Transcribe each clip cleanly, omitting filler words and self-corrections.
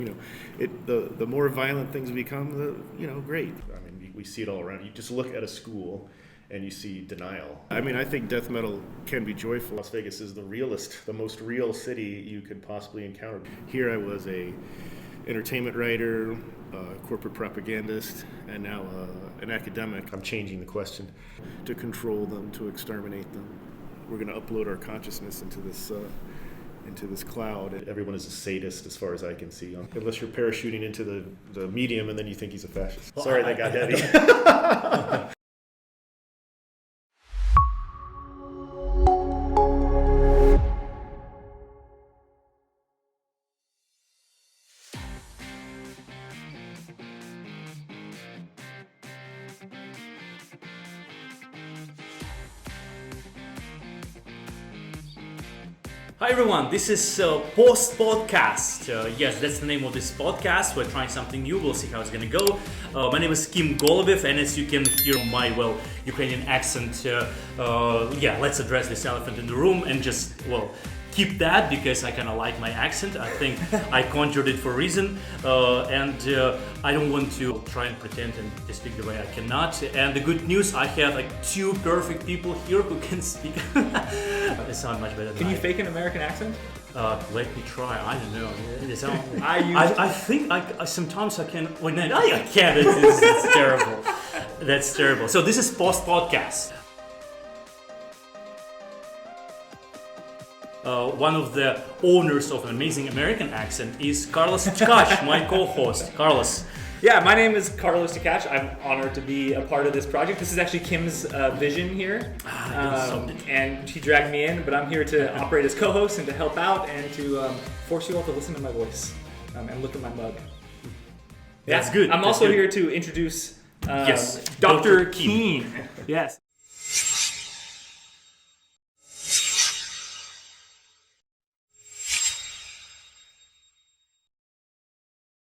You know, the more violent things become, great. I mean, we see it all around. You just look at a school and you see denial. I mean, I think death metal can be joyful. Las Vegas is the most real city you could possibly encounter. Here I was a entertainment writer, corporate propagandist, and now an academic. I'm changing the question. To control them, to exterminate them. We're going to upload our consciousness into this cloud. Everyone is a sadist as far as I can see, unless you're parachuting into the medium and then you think he's a fascist. Well, Sorry, that got heavy. Hi everyone, this is Post Podcast. Yes, that's the name of this podcast. We're trying something new. We'll see how it's gonna go. My name is Kim Goloviv, and as you can hear my Ukrainian accent, let's address this elephant in the room and just keep that because I kind of like my accent. I think I conjured it for a reason, and I don't want to try and pretend and to speak the way I cannot. And the good news, I have like two perfect people here who can speak. They sound much better than Can you fake an American accent? Let me try. I don't know. I think sometimes I can. Well, no, I can't. It's terrible. That's terrible. So this is Post Podcast. One of the owners of an amazing American accent is Carlos Tkach, my co-host. Carlos. Yeah, my name is Carlos Tkach. I'm honored to be a part of this project. This is actually Kim's vision here, and she dragged me in, but I'm here to operate as co-host and to help out and to force you all to listen to my voice and look at my mug. Yeah, that's good. I'm also here to introduce Dr. Keene. Yes.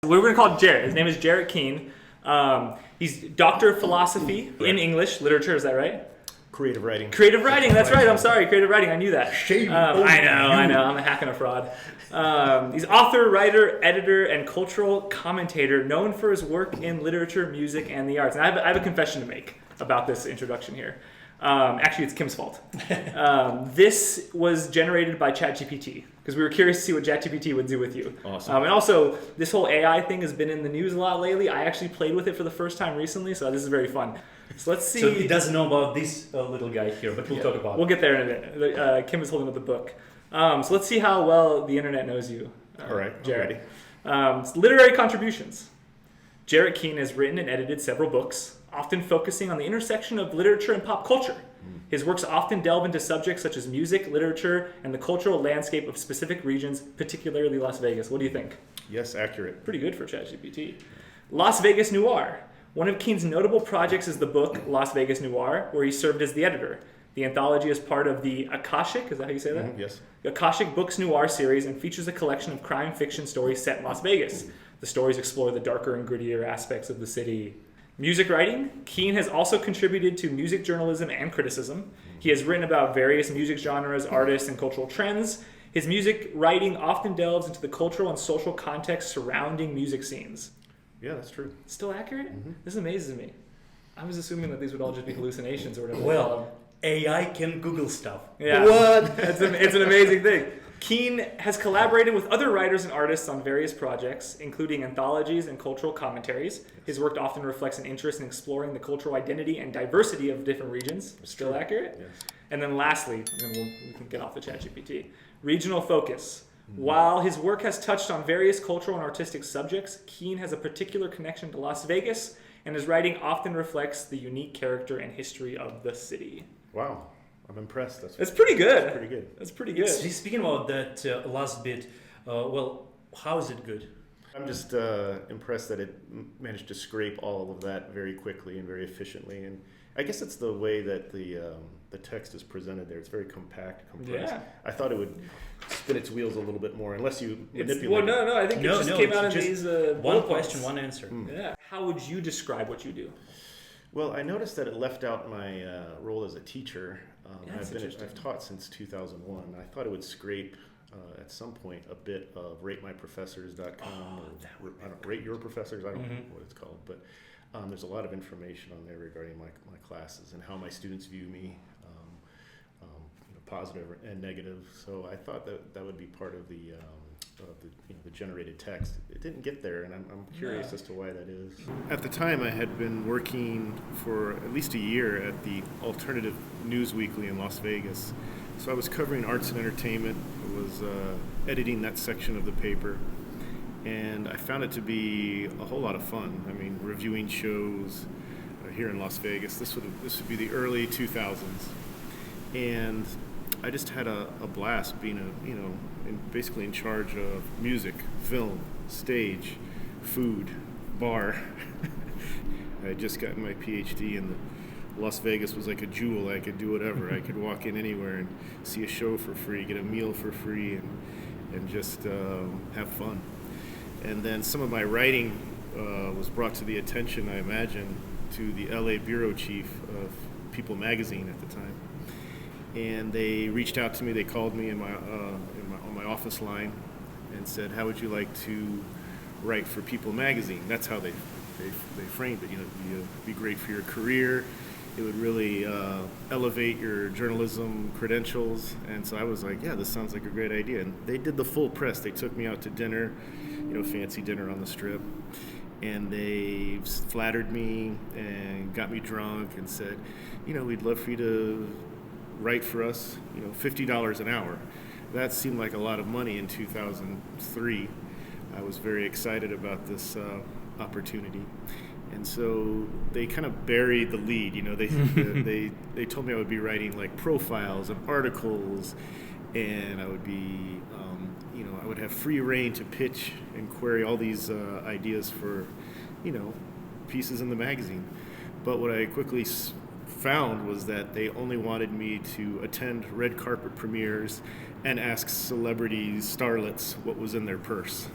We're going to call Jarret. His name is Jarret Keene. He's Doctor of Philosophy in English literature. Is that right? Creative writing. Creative writing. That's right. I'm sorry. Creative writing. I knew that. Shame. I know. I'm a hack and a fraud. He's author, writer, editor, and cultural commentator known for his work in literature, music, and the arts. And I have a confession to make about this introduction here. Actually, it's Kim's fault. This was generated by ChatGPT because we were curious to see what ChatGPT would do with you. Awesome. And also, this whole AI thing has been in the news a lot lately. I actually played with it for the first time recently, so this is very fun. So let's see. So he doesn't know about this little guy here, but we'll talk about it. We'll get there in a minute. Kim is holding up the book. So let's see how well the internet knows you. All right, Jarret. Literary contributions. Jarret Keene has written and edited several books, often focusing on the intersection of literature and pop culture. His works often delve into subjects such as music, literature, and the cultural landscape of specific regions, particularly Las Vegas. What do you think? Yes, accurate. Pretty good for ChatGPT. Las Vegas Noir. One of Keene's notable projects is the book Las Vegas Noir, where he served as the editor. The anthology is part of the Akashic, is that how you say that? Mm-hmm, yes. The Akashic Books Noir series and features a collection of crime fiction stories set in Las Vegas. The stories explore the darker and grittier aspects of the city. Music writing. Keene has also contributed to music journalism and criticism. He has written about various music genres, artists, and cultural trends. His music writing often delves into the cultural and social context surrounding music scenes. Yeah, that's true. Still accurate? Mm-hmm. This amazes me. I was assuming that these would all just be hallucinations or whatever. Well, AI can Google stuff. Yeah. What? It's an amazing thing. Keene has collaborated with other writers and artists on various projects, including anthologies and cultural commentaries. His work often reflects an interest in exploring the cultural identity and diversity of different regions. Still accurate? Yes. And then lastly, and then we can get off the ChatGPT, regional focus. While his work has touched on various cultural and artistic subjects, Keene has a particular connection to Las Vegas, and his writing often reflects the unique character and history of the city. Wow. I'm impressed. That's pretty good. That's pretty good. That's pretty good. Speaking about that last bit, how is it good? I'm just impressed that it managed to scrape all of that very quickly and very efficiently. And I guess it's the way that the text is presented there. It's very compact, compressed. Yeah. I thought it would spin its wheels a little bit more, unless you manipulate Well, no. I think it just came out in just these one bullet question, points. one answer. Yeah. How would you describe what you do? Well, I noticed that it left out my role as a teacher. Yeah, that's interesting. I've taught since 2001. I thought it would scrape at some point a bit of ratemyprofessors.com or I don't rate your professors. I don't know what it's called, but there's a lot of information on there regarding my classes and how my students view me, positive and negative. So I thought that would be part of the generated text. It didn't get there, and I'm curious as to why that is. At the time, I had been working for at least a year at the Alternative News Weekly in Las Vegas. So I was covering arts and entertainment. I was editing that section of the paper, and I found it to be a whole lot of fun. I mean, reviewing shows here in Las Vegas. This would be the early 2000s, and I just had a blast being basically in charge of music, film, stage, food, bar. I had just gotten my ph.d. and Las Vegas was like a jewel. I could do whatever. I could walk in anywhere and see a show for free, get a meal for free, and just have fun. And then some of my writing was brought to the attention, I imagine, to the LA bureau chief of People magazine at the time. And they reached out to me. They called me on my office line and said, "How would you like to write for People magazine?" That's how they framed it. It'd be great for your career. It would really elevate your journalism credentials. And so I was like, "Yeah, this sounds like a great idea." And they did the full press. They took me out to dinner, fancy dinner on the Strip, and they flattered me and got me drunk and said, "We'd love for you to write for us, $50 an hour." That seemed like a lot of money in 2003. I was very excited about this opportunity. And so they kind of buried the lead. They told me I would be writing like profiles and articles, and I would be, I would have free reign to pitch and query all these ideas for, pieces in the magazine. But what I quickly found was that they only wanted me to attend red carpet premieres and ask celebrities, starlets, what was in their purse.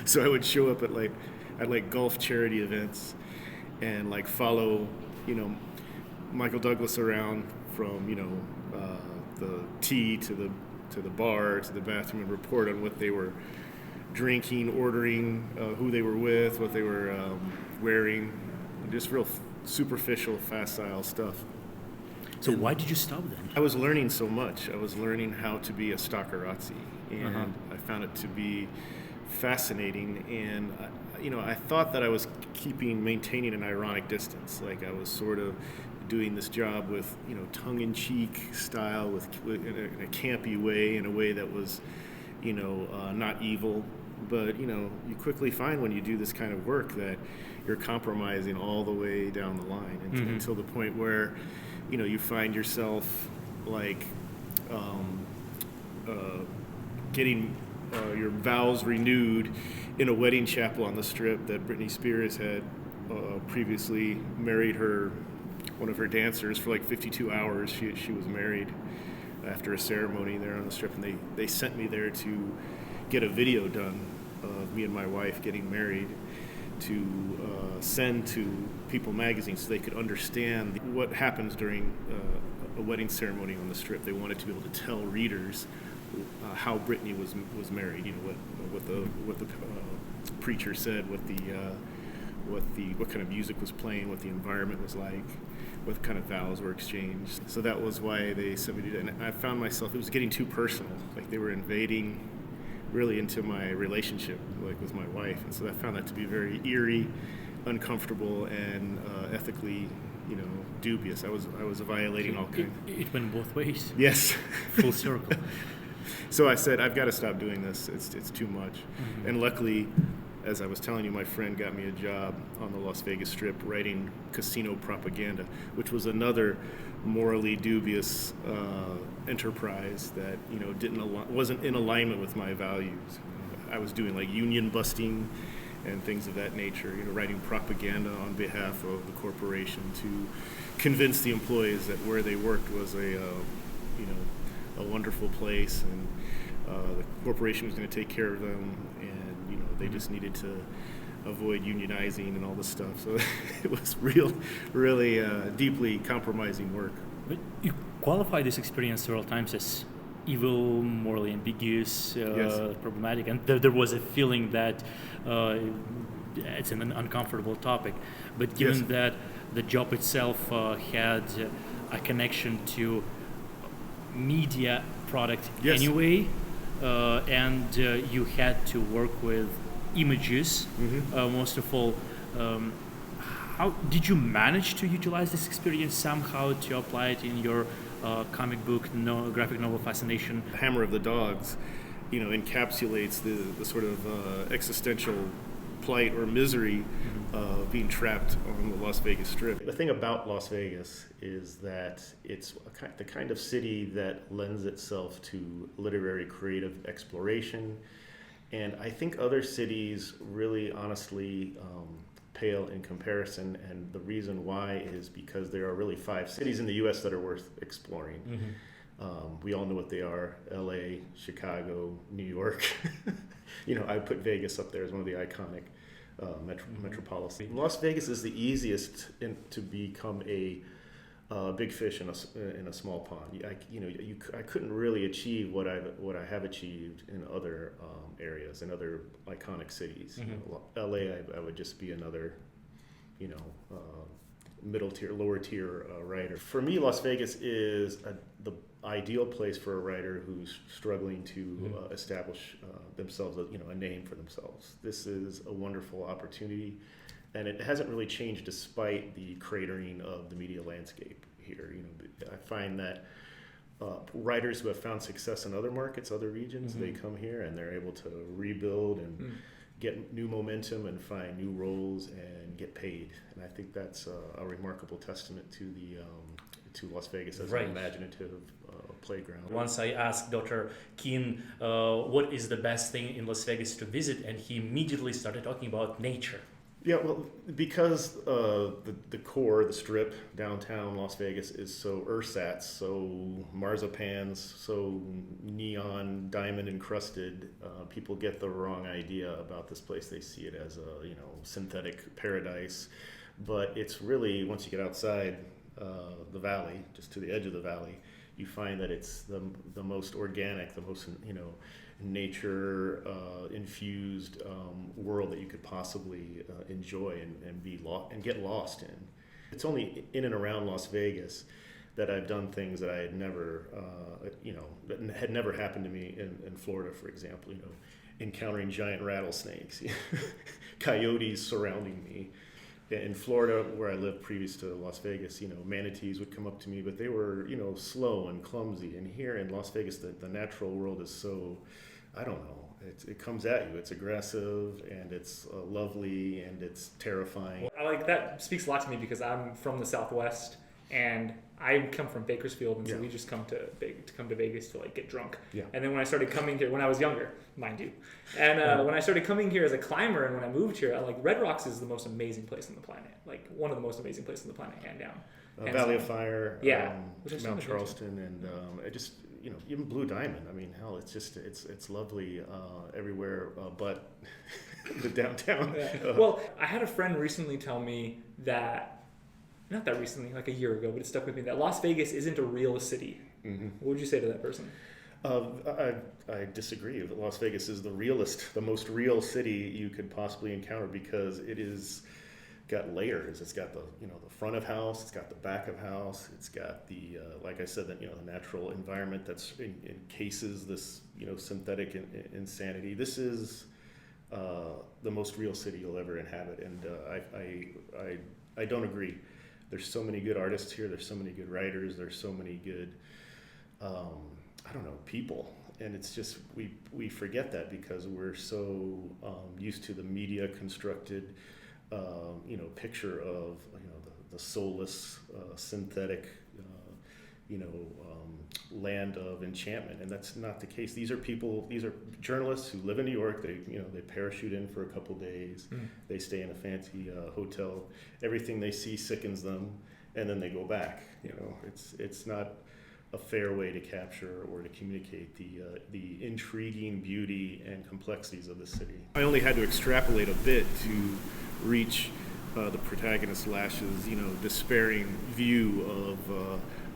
So I would show up at golf charity events and follow, Michael Douglas around from, the tee to the bar to the bathroom and report on what they were drinking, ordering, who they were with, what they were wearing, just real superficial, facile stuff. So why did you stop then? I was learning so much. I was learning how to be a stalkerazzi, and I found it to be fascinating. And I thought that I was maintaining an ironic distance, like I was sort of doing this job with tongue-in-cheek style, in a campy way, in a way that was not evil. But you quickly find when you do this kind of work that you're compromising all the way down the line until the point where you find yourself getting your vows renewed in a wedding chapel on the Strip that Britney Spears had previously married one of her dancers for 52 hours. She was married after a ceremony there on the Strip, and they sent me there to get a video done of me and my wife getting married to send to People magazine so they could understand what happens during a wedding ceremony on the Strip. They wanted to be able to tell readers how Britney was married. What the preacher said, what kind of music was playing, what the environment was like, what kind of vows were exchanged. So that was why they sent me to do that. And I found myself, it was getting too personal. They were invading really into my relationship with my wife. And so I found that to be very eerie, uncomfortable, and ethically dubious. I was violating all kinds. It went both ways. Yes. Full circle. So I said, I've got to stop doing this. It's too much. And luckily, as I was telling you, my friend got me a job on the Las Vegas Strip writing casino propaganda, which was another morally dubious enterprise that wasn't in alignment with my values. I was doing union busting and things of that nature, writing propaganda on behalf of the corporation to convince the employees that where they worked was a wonderful place, and the corporation was going to take care of them, and they just needed to avoid unionizing and all this stuff. So it was really deeply compromising work. But you qualify this experience several times as evil, morally ambiguous, Yes. problematic, and there was a feeling that it's an uncomfortable topic. But given Yes. that the job itself had a connection to media product Yes. anyway, and you had to work with images, most of all. How did you manage to utilize this experience somehow to apply it in your comic book, graphic novel fascination? Hammer of the Dogs, encapsulates the sort of existential plight or misery of being trapped on the Las Vegas Strip. The thing about Las Vegas is that it's the kind of city that lends itself to literary creative exploration, and I think other cities really honestly pale in comparison, and the reason why is because there are really 5 cities in the U.S. that are worth exploring. We all know what they are: LA, Chicago, New York. I put Vegas up there as one of the iconic metropolis. Las Vegas is the easiest to become a big fish in a small pond. I couldn't really achieve what I have achieved in other areas, in other iconic cities. LA, I would just be another, middle tier, lower tier writer. For me, Las Vegas is the ideal place for a writer who's struggling to establish themselves, a name for themselves. This is a wonderful opportunity, and it hasn't really changed despite the cratering of the media landscape here. I find that writers who have found success in other markets, other regions, they come here and they're able to rebuild and get new momentum and find new roles and get paid. And I think that's a remarkable testament to to Las Vegas as an imaginative playground. Once I asked Dr. Keene what is the best thing in Las Vegas to visit, and he immediately started talking about nature. Yeah, well, because the core, the strip, downtown Las Vegas is so ersatz, so marzipans, so neon, diamond encrusted, people get the wrong idea about this place. They see it as a synthetic paradise, but it's really, once you get outside the valley, just to the edge of the valley, you find that it's the most organic, the most nature infused world that you could possibly enjoy and get lost in. It's only in and around Las Vegas that I've done things that I had never, that had never happened to me in Florida, for example. Encountering giant rattlesnakes, coyotes surrounding me. In Florida, where I lived previous to Las Vegas, manatees would come up to me, but they were, slow and clumsy. And here in Las Vegas, the natural world is so, I don't know, it comes at you. It's aggressive, and it's lovely, and it's terrifying. That speaks a lot to me because I'm from the Southwest, and I come from Bakersfield, and so we just come to Vegas to get drunk. Yeah. And then when I started coming here, when I was younger, mind you, and when I started coming here as a climber, and when I moved here, Red Rocks is the most amazing place on the planet, one of the most amazing places on the planet, hand down. Valley of Fire, Mount so Charleston, and I just even Blue Diamond. I mean, hell, it's just it's lovely everywhere, but the downtown. Well, I had a friend recently tell me that. Not that recently, a year ago, but it stuck with me, that Las Vegas isn't a real city. What would you say to that person? I disagree. Las Vegas is the most real city you could possibly encounter because it is got layers. It's got the front of house, it's got the back of house, it's got the like I said, that the natural environment that's encases this synthetic insanity. This is the most real city you'll ever inhabit, and I don't agree. There's so many good artists here. There's so many good writers. There's so many good, people. And it's just, we forget that because we're so used to the media constructed, picture of, the soulless, synthetic, land of enchantment. And that's not the case. These are journalists who live in New York. They parachute in for a couple days. They stay in a fancy hotel. Everything they see sickens them, and then they go back. It's not a fair way to capture or to communicate the intriguing beauty and complexities of the city. I only had to extrapolate a bit to reach the protagonist Lash's, despairing view of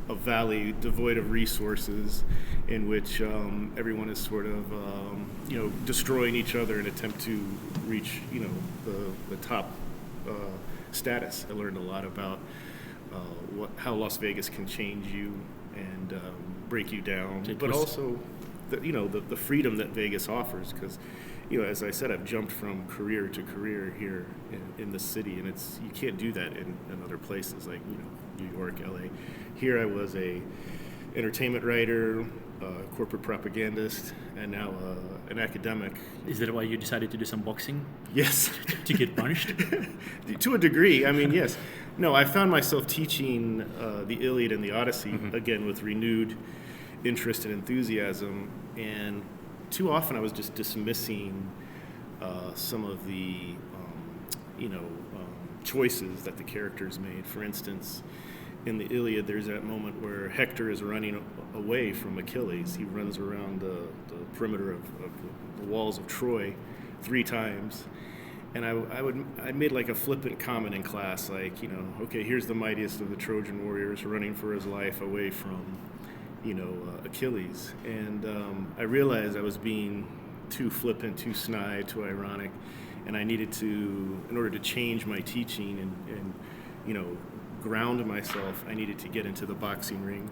a valley devoid of resources, in which everyone is sort of destroying each other in an attempt to reach the top status. I learned a lot about how Las Vegas can change you and break you down, but also the freedom that Vegas offers, because as I said, I've jumped from career to career here in the city, and you can't do that in other places like New York, LA. Here I was a entertainment writer, corporate propagandist, and now an academic. Is that why you decided to do some boxing? Yes. To get punished? To a degree, I mean, yes. No, I found myself teaching the Iliad and the Odyssey, again, with renewed interest and enthusiasm, and too often I was just dismissing some of the choices that the characters made. For instance, in the Iliad, there's that moment where Hector is running away from Achilles. He runs around the perimeter of the walls of Troy 3 times. And I made like a flippant comment in class, like, okay, here's the mightiest of the Trojan warriors running for his life away from, Achilles. And I realized I was being too flippant, too snide, too ironic, and I needed to, in order to change my teaching and ground myself, I needed to get into the boxing ring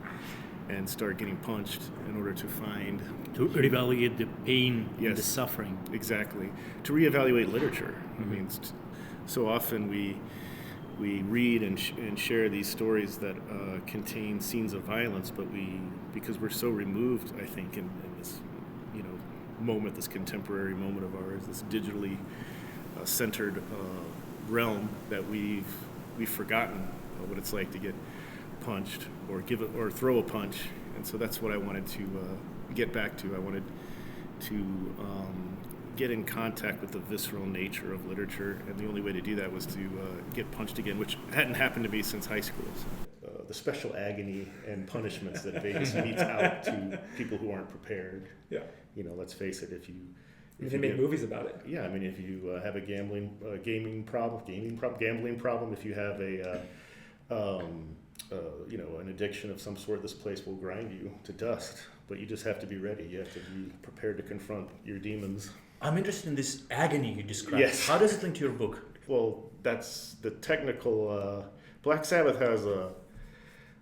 and start getting punched in order to find... To reevaluate the pain Yes, and the suffering. Exactly. To reevaluate literature. I mean, so often we read and share these stories that contain scenes of violence, but because we're so removed, I think, in this moment, this contemporary moment of ours, this digitally centered realm, that we've forgotten what it's like to get punched or throw a punch. And so that's what I wanted to get back to. I wanted to get in contact with the visceral nature of literature, and the only way to do that was to get punched again, which hadn't happened to me since high school. So, the special agony and punishments that Vegas meets out to people who aren't prepared. Yeah. Let's face it, if you they make movies about it. Yeah, I mean, if you have a gambling problem, if you have an addiction of some sort, this place will grind you to dust. But you just have to be ready. You have to be prepared to confront your demons. I'm interested in this agony you described. Yes. How does it link to your book? Well, that's the technical... Black Sabbath has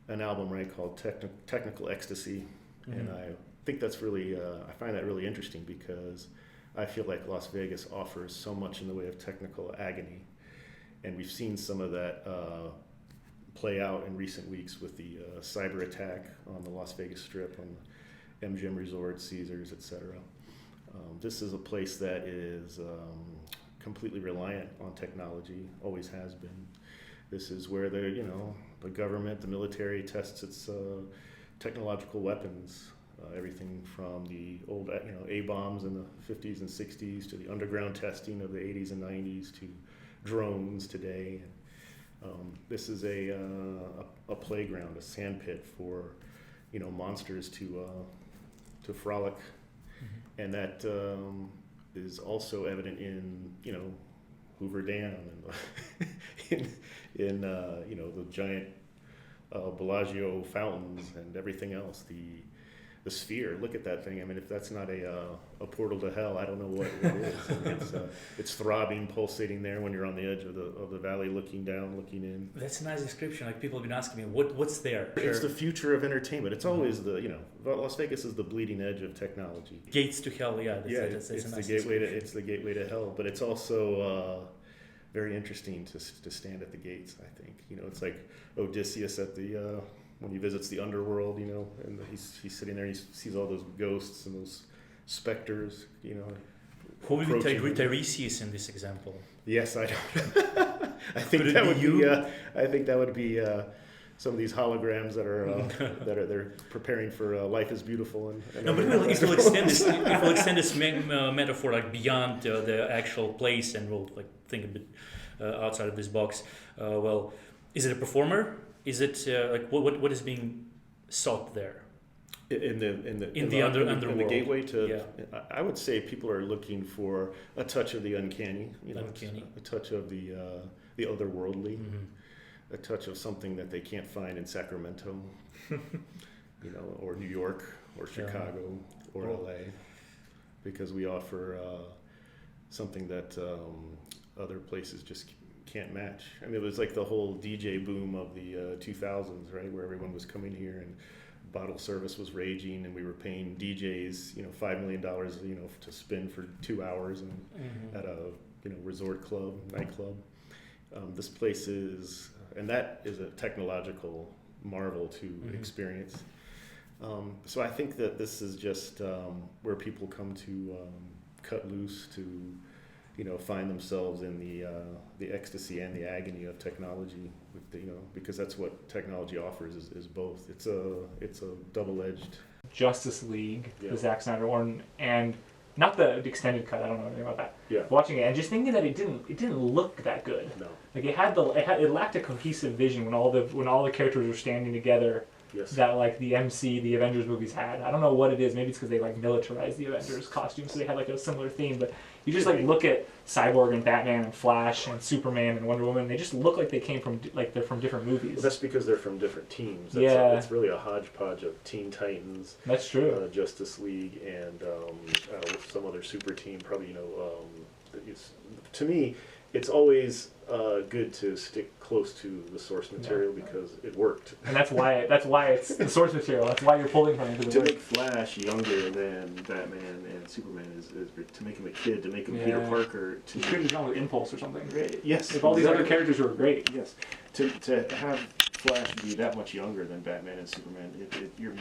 an album, right, called Technical Ecstasy. And I think that's really... I find that really interesting, because I feel like Las Vegas offers so much in the way of technical agony. And we've seen some of that play out in recent weeks with the cyber attack on the Las Vegas Strip, on the MGM Resort, Caesars, etc. This is a place that is completely reliant on technology, always has been. This is where the government, the military tests its technological weapons. Everything from the old A-bombs in the 50s and 60s to the underground testing of the 80s and 90s to drones today. This is a playground, a sandpit for monsters to frolic, and that is also evident in Hoover Dam and in the giant Bellagio fountains and everything else. The sphere. Look at that thing. I mean, if that's not a portal to hell, I don't know what it is. It's throbbing, pulsating there when you're on the edge of the valley, looking down, looking in. That's a nice description. Like, people have been asking me, what's there? It's the future of entertainment. It's always Las Vegas is the bleeding edge of technology. Gates to hell. Yeah. That's it's a nice it's the gateway to hell. But it's also very interesting to stand at the gates. I think it's like Odysseus at the. When he visits the underworld, and he's sitting there, he sees all those ghosts and those specters, Who would be Tiresias in this example? Yes, I don't. I think that would be. I think that would be some of these holograms that are they're preparing for Life is Beautiful. No, but if we'll extend this metaphor like beyond the actual place, and we'll think a bit outside of this box. Well, is it a performer? Is it what is being sought there? In the underworld, gateway to, I would say people are looking for a touch of the uncanny, a touch of the otherworldly. a touch of something that they can't find in Sacramento, or New York, or Chicago, or LA, because we offer something that other places just can't match. I mean, it was like the whole DJ boom of the 2000s, right, where everyone was coming here and bottle service was raging, and we were paying DJs, $5 million, to spin for 2 hours and at a resort club, nightclub. This place is, and that is a technological marvel to experience. So I think that this is just where people come to cut loose, to find themselves in the ecstasy and the agony of technology, because that's what technology offers is both. It's a double-edged. Justice League, Yeah. the Zack Snyder one, and not the extended cut. I don't know anything about that. Yeah. Watching it and just thinking that it didn't look that good. No. Like it lacked a cohesive vision when all the characters were standing together. Yes. That like the Avengers movies had. I don't know what it is. Maybe it's because they like militarized the Avengers costumes, so they had like a similar theme. But you just like look at Cyborg and Batman and Flash and Superman and Wonder Woman. They just look like they came from they're from different movies. Well, that's because they're from different teams. It's really a hodgepodge of Teen Titans. That's true. Justice League and some other super team. Probably to me, it's always good to stick close to the source material because it worked. And that's why it's the source material. That's why you're pulling from it. To make Flash younger than Batman and Superman is to make him a kid, to make him Peter Parker. You could have gone with Impulse or something. Great. Yes. If all these other characters were great. Yes. To have Flash be that much younger than Batman and Superman, you're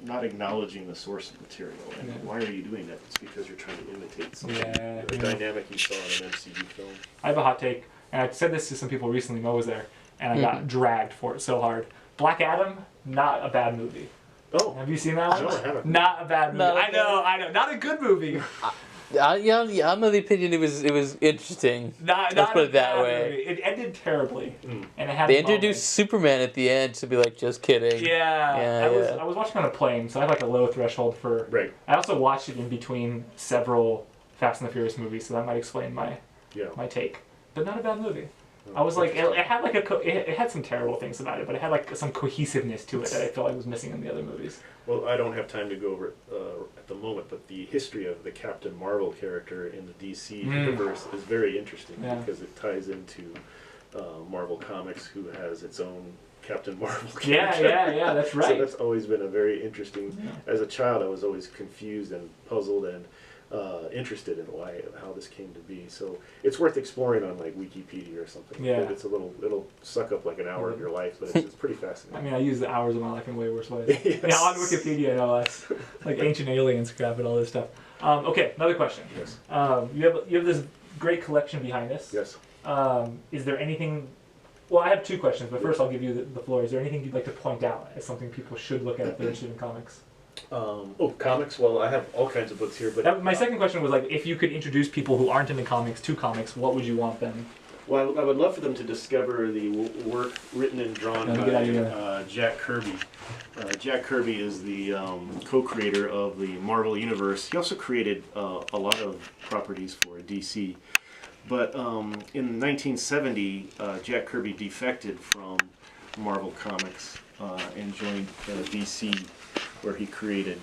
not acknowledging the source material. And why are you doing that? It's because you're trying to imitate something, a dynamic you saw in an MCU film. I have a hot take, and I said this to some people recently. Mo was there, and I got dragged for it so hard. Black Adam, not a bad movie. Oh, have you seen that one? No, I haven't. Not a bad movie. No, I know, not a good movie. I'm of the opinion it was interesting. Let's put it that way. Movie. It ended terribly, and it had. They introduced Superman at the end to be like, just kidding. I was watching on a plane, so I have like a low threshold for. Right. I also watched it in between several Fast and the Furious movies, so that might explain my take. But not a bad movie. I was like, it had like it had some terrible things about it, but it had like some cohesiveness to it that I felt like was missing in the other movies. Well, I don't have time to go over it at the moment, but the history of the Captain Marvel character in the DC universe is very interesting because it ties into Marvel Comics, who has its own Captain Marvel character. Yeah, that's right. So that's always been a very interesting. As a child, I was always confused and puzzled and interested in how this came to be. So it's worth exploring on like Wikipedia or something. Yeah. It's it'll suck up like an hour of your life, but it's pretty fascinating. I mean, I use the hours of my life in way worse ways. Yeah, on Wikipedia, no less. Like ancient aliens crap and all this stuff. Okay, another question. Yes. You have this great collection behind us. Yes. Is there anything? Well, I have two questions, but first I'll give you the floor. Is there anything you'd like to point out as something people should look at if they're interested in comics? Comics. Well, I have all kinds of books here, but my second question was like, if you could introduce people who aren't into comics to comics, what would you want them? Well, I would love for them to discover the work written and drawn by Jack Kirby. Jack Kirby is the co-creator of the Marvel Universe. He also created a lot of properties for DC. But in 1970, Jack Kirby defected from Marvel Comics and joined DC, where he created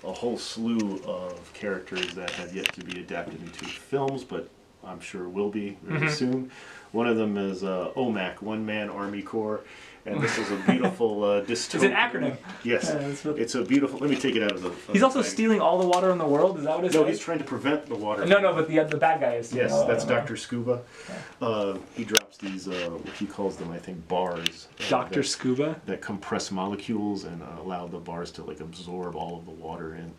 a whole slew of characters that have yet to be adapted into films, but I'm sure will be very soon. One of them is OMAC, One Man Army Corps, and this is a beautiful dystopian. It's an acronym. Yes, it's a beautiful. Let me take it out of the. He's also stealing all the water in the world. Is that what it is? No, he's trying to prevent the water. No, but the bad guy is. Yes, that's Dr. Scuba. He drops these, what he calls them, I think, bars. Dr. Scuba? That compress molecules and allow the bars to like absorb all of the water in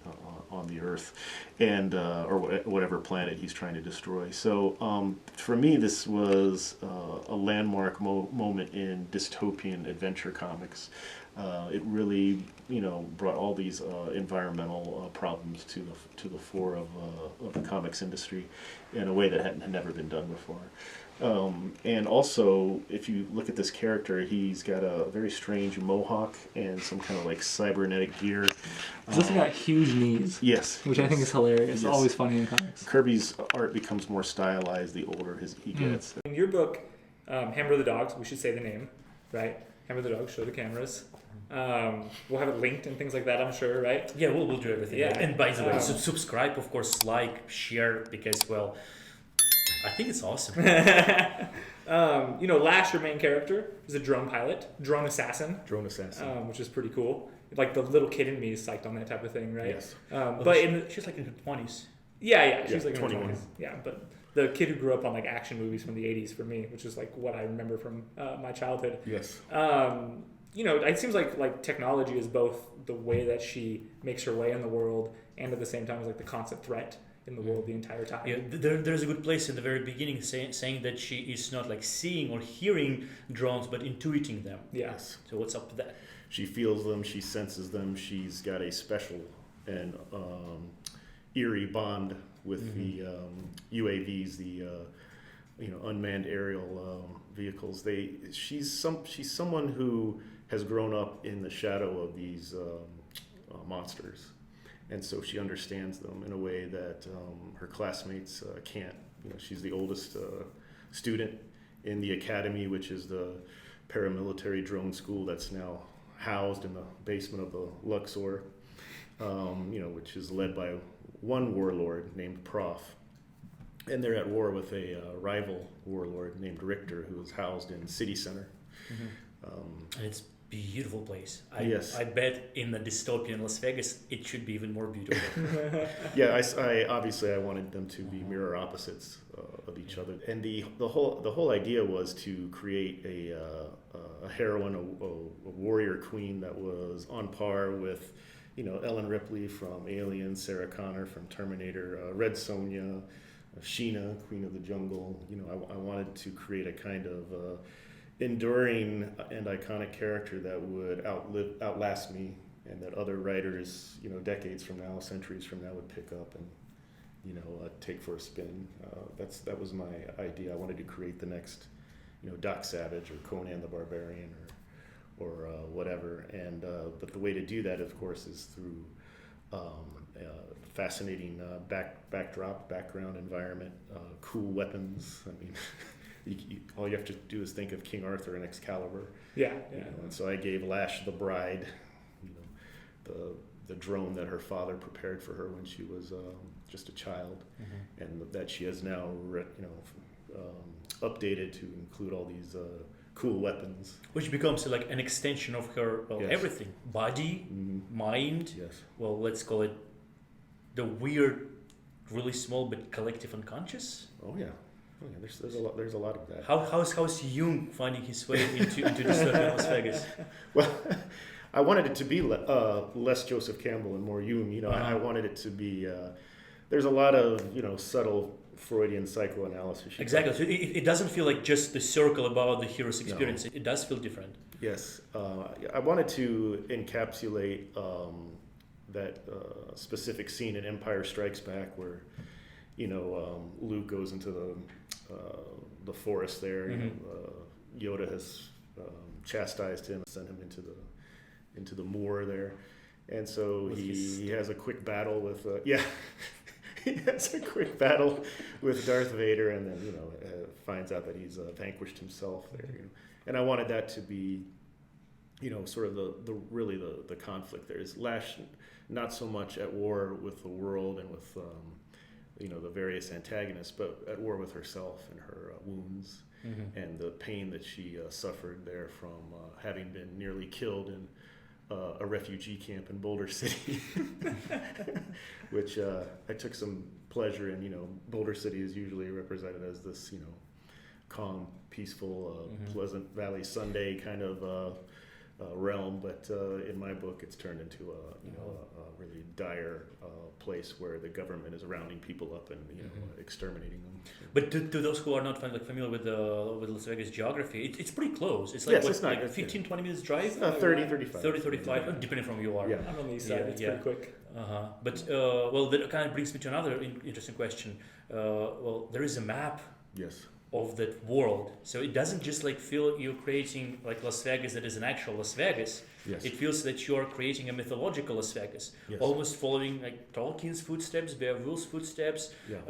on the Earth, and or whatever planet he's trying to destroy. So for me, this was a landmark moment in dystopian adventure comics. It really, brought all these environmental problems to the fore of the comics industry in a way that had never been done before. And also, if you look at this character, he's got a very strange mohawk and some kind of like cybernetic gear. He's also got huge knees. Yes. Which I think is hilarious. It's always funny in comics. Kirby's art becomes more stylized the older he gets. In your book, Hammer the Dogs, we should say the name, right? Hammer the Dogs, show the cameras. We'll have it linked and things like that, I'm sure, right? Yeah, we'll do everything. Yeah. And by the way, subscribe, of course, like, share, because, well, I think it's awesome. Lash, your main character, is a drone pilot, drone assassin, which is pretty cool. Like the little kid in me is psyched on that type of thing, right? Yes. She's like in her 20s. Yeah, she's like in her 21. 20s. Yeah, but the kid who grew up on like action movies from the 80s for me, which is like what I remember from my childhood. Yes. It seems like technology is both the way that she makes her way in the world and at the same time is like the constant threat in the world the entire time. Yeah, there's a good place in the very beginning saying that she is not like seeing or hearing drones, but intuiting them. Yes. So what's up with that? She feels them, she senses them, she's got a special and eerie bond with the UAVs, the unmanned aerial vehicles. She's someone who has grown up in the shadow of these monsters, and so she understands them in a way that her classmates can't. She's the oldest student in the academy, which is the paramilitary drone school that's now housed in the basement of the Luxor, which is led by one warlord named Prof. And they're at war with a rival warlord named Richter, who is housed in City Center. And it's a beautiful place. Yes. I bet in the dystopian Las Vegas, it should be even more beautiful. Yeah, I obviously I wanted them to be mirror opposites of each other, and the whole idea was to create a heroine, a warrior queen that was on par with, Ellen Ripley from Alien, Sarah Connor from Terminator, Red Sonja, Sheena, Queen of the Jungle. I wanted to create a kind of enduring and iconic character that would outlast me, and that other writers, decades from now, centuries from now, would pick up and, take for a spin. That was my idea. I wanted to create the next, Doc Savage or Conan the Barbarian or whatever. And but the way to do that, of course, is through fascinating background environment, cool weapons. I mean, all you have to do is think of King Arthur and Excalibur. Yeah. And so I gave Lash the bride, the drone that her father prepared for her when she was just a child, and that she has now updated to include all these cool weapons. Which becomes like an extension of her everything. Body, mind. Yes. Well, let's call it the weird, really small but collective unconscious. Oh yeah. There's a lot of that. How's Jung finding his way into dystopian Las Vegas? Well, I wanted it to be less Joseph Campbell and more Jung. I wanted it to be. There's a lot of subtle Freudian psychoanalysis. Exactly. So it doesn't feel like just the circle about the hero's experience. No. It does feel different. Yes. I wanted to encapsulate that specific scene in Empire Strikes Back where, Luke goes into the forest there. Yoda has chastised him, sent him into the moor there, and so he has a quick battle with he has a quick battle with Darth Vader, and then finds out that he's vanquished himself there. And I wanted that to be sort of the conflict there. Is Lash not so much at war with the world and with the various antagonists, but at war with herself and her wounds and the pain that she suffered there from having been nearly killed in a refugee camp in Boulder City, which I took some pleasure in. Boulder City is usually represented as this, calm, peaceful, Pleasant Valley Sunday kind of realm, but in my book, it's turned into a really dire place where the government is rounding people up and exterminating them. But to those who are not familiar with Las Vegas geography, it's pretty close. It's like, yes, it's not, like 15, 20 minutes drive? 30, 35. 30, 35, depending from where you are. Yeah. I'm on the east side. It's pretty quick. But that kind of brings me to another interesting question. There is a map. Yes. of that world. So it doesn't just like feel you're creating like Las Vegas that is an actual Las Vegas. Yes. It feels that you're creating a mythological Las Vegas, Yes. almost following like Tolkien's footsteps, Bear Grylls' footsteps. Yeah.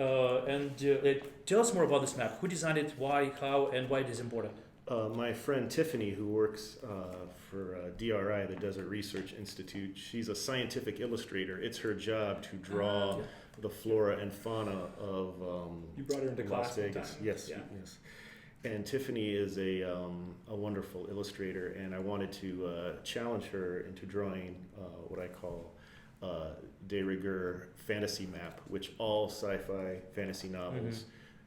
Tell us more about this map. Who designed it? Why? How? And why it is important? My friend Tiffany, who works for DRI, the Desert Research Institute, she's a scientific illustrator. It's her job to draw the flora and fauna of You brought her into Las class one Vegas. time. Yes, Yeah. yes. And Tiffany is a wonderful illustrator, and I wanted to challenge her into drawing what I call de rigueur fantasy map, which all sci-fi fantasy novels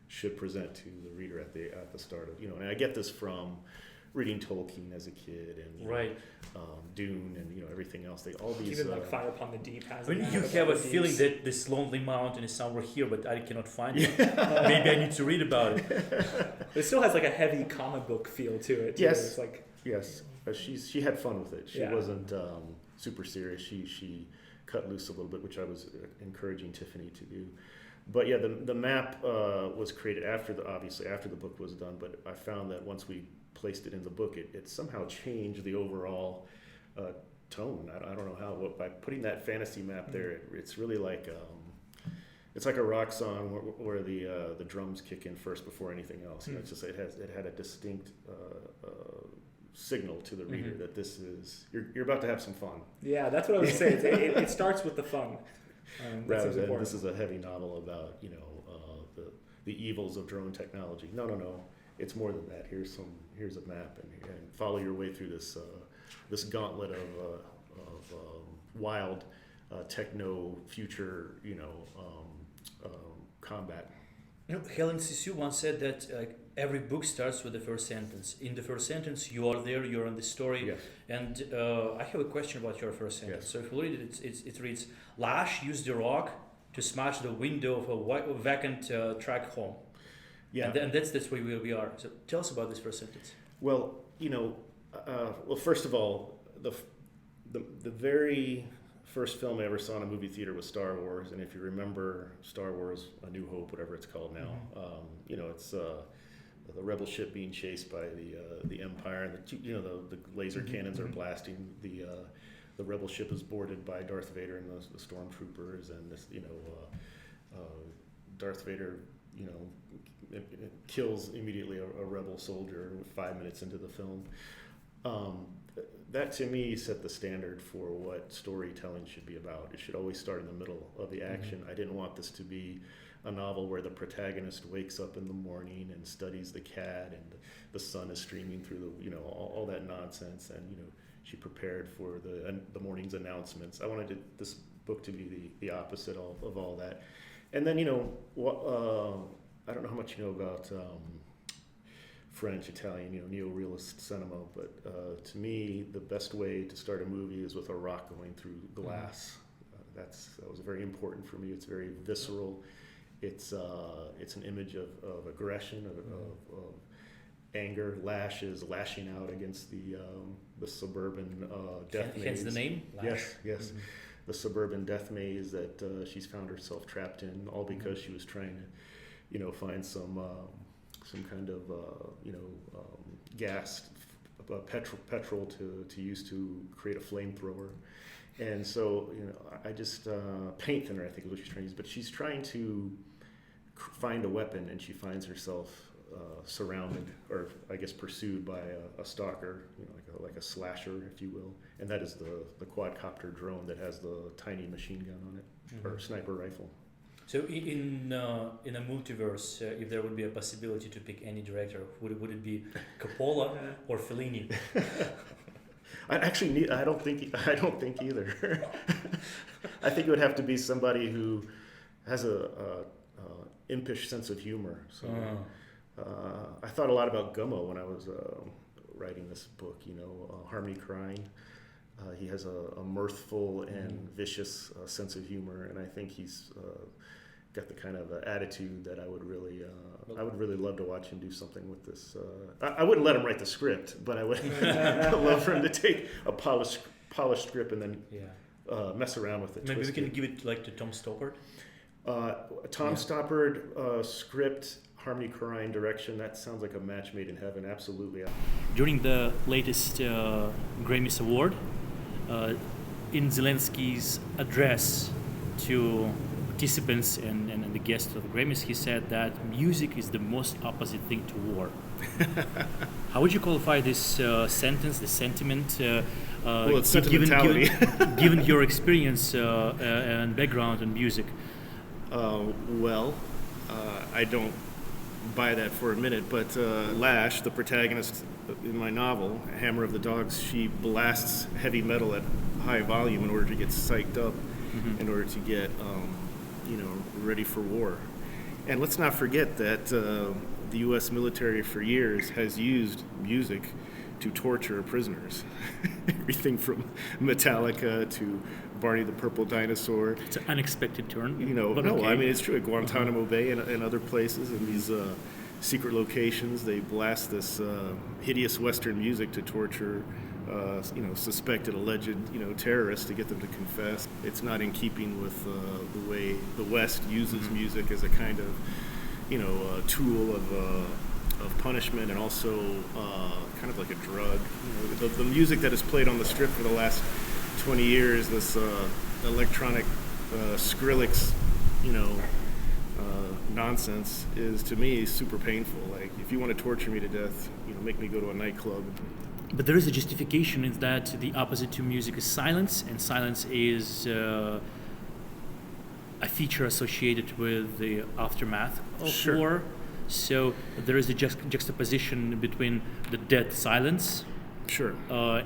should present to the reader at the start of, and I get this from reading Tolkien as a kid and Right. Dune and everything else. All these Even like Fire Upon the Deep has. I mean, that you about have a the feeling deeps. that this lonely mountain is somewhere here, but I cannot find it. Maybe I need to read about it. But it still has like a heavy comic book feel to it. Too. Yes. It's like Yes, she had fun with it. She Yeah. wasn't super serious. She cut loose a little bit, which I was encouraging Tiffany to do. But yeah, the map was created obviously after the book was done. But I found that once we placed it in the book, it somehow changed the overall tone. I don't know how. By putting that fantasy map there, it's really like it's like a rock song where the drums kick in first before anything else. It's just it had a distinct signal to the reader that this is you're about to have some fun. yeah, that's what I was saying. It starts with the fun. Rather Rather than this is a heavy novel about the evils of drone technology. No. It's more than that. Here's a map and follow your way through this gauntlet of wild techno future combat. Helen Sissou once said that every book starts with the first sentence. In the first sentence, you are there, you're in the story. Yes. And I have a question about your first sentence. Yes. So if you read it, it reads, Lash used the rock to smash the window of a vacant track home. Yeah. And that's where we are. So tell us about this first sentence. Well, first of all, the very first film I ever saw in a movie theater was Star Wars, and if you remember Star Wars: A New Hope, whatever it's called now, it's the rebel ship being chased by the Empire, and the laser cannons are blasting. The rebel ship is boarded by Darth Vader and the stormtroopers, and this Darth Vader it kills immediately a rebel soldier 5 minutes into the film. That to me set the standard for what storytelling should be about. It should always start in the middle of the action. I didn't want this to be a novel where the protagonist wakes up in the morning and studies the cat and the sun is streaming through all that nonsense, and she prepared for the morning's announcements. I wanted this book to be the opposite of all that. And then I don't know how much you know about French, Italian, neo-realist cinema, but to me, the best way to start a movie is with a rock going through glass. That was very important for me. It's very visceral. It's an image of aggression, of anger. Lash is lashing out against the suburban death maze. Hence the name? Lash. Yes. The suburban death maze that she's found herself trapped in, all because she was trying to, find some kind of gas, petrol to use to create a flamethrower. And so I just paint thinner, I think is what she's trying to use, but she's trying to find a weapon, and she finds herself surrounded, or I guess pursued by a stalker, like a slasher, if you will, and that is the quadcopter drone that has the tiny machine gun on it, or sniper rifle. So in a multiverse, if there would be a possibility to pick any director, would it be Coppola or Fellini? I don't think either. I think it would have to be somebody who has a impish sense of humor. So I thought a lot about Gummo when I was writing this book. Harmony Korine. He has a mirthful and vicious sense of humor, and I think he's got the kind of attitude that I would really love to watch him do something with this. I wouldn't let him write the script, but I would love for him to take a polished script and then mess around with it. Maybe we can give it like to Tom Stoppard. Tom Stoppard script, harmony korine direction, that sounds like a match made in heaven. Absolutely. During the latest Grammys award, in Zelensky's address to participants and the guests of the Grammys, he said that music is the most opposite thing to war. How would you qualify this sentence, this sentiment? Well, it's sentimentality. Given your experience and background in music. I don't buy that for a minute, but Lash, the protagonist in my novel, Hammer of the Dogs, she blasts heavy metal at high volume in order to get psyched up, in order to get, ready for war. And let's not forget that the U.S. military for years has used music to torture prisoners. Everything from Metallica to Barney the Purple Dinosaur. It's an unexpected turn. But no, okay. I mean, it's true. At Guantanamo Bay and other places, in these secret locations, they blast this hideous Western music to torture, suspected, alleged, terrorists, to get them to confess. It's not in keeping with the way the West uses music as a kind of, tool of punishment, and also kind of like a drug. The music that is played on the Strip for the last 20 years, this electronic Skrillex, nonsense, is to me super painful. Like, if you want to torture me to death, make me go to a nightclub. But there is a justification in that the opposite to music is silence, and silence is a feature associated with the aftermath of war. So there is a juxtaposition between the dead silence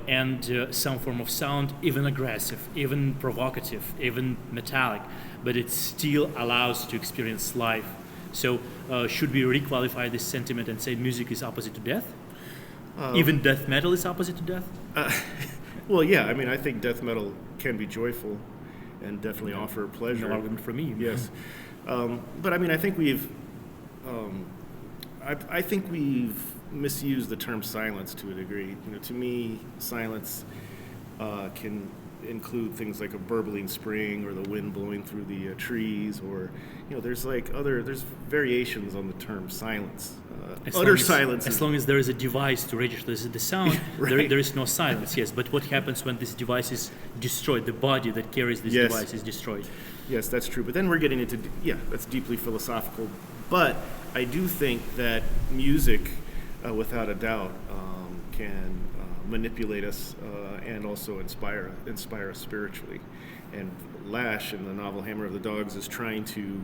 and some form of sound, even aggressive, even provocative, even metallic, but it still allows to experience life. So should we requalify this sentiment and say music is opposite to death? Even death metal is opposite to death? Well, yeah, I mean, I think death metal can be joyful and definitely offer pleasure. No argument for me. Yes. But I mean, I think we've misused the term silence to a degree. To me, silence can include things like a burbling spring or the wind blowing through the trees, or there's variations on the term silence. Utter silence. As long as there is a device to register the sound, Right. there is no silence. Yes, but what happens when this device is destroyed? The body that carries this device is destroyed. Yes, that's true. But then we're getting into that's deeply philosophical. But I do think that music, without a doubt, can manipulate us and also inspire us spiritually. And Lash, in the novel Hammer of the Dogs, is trying to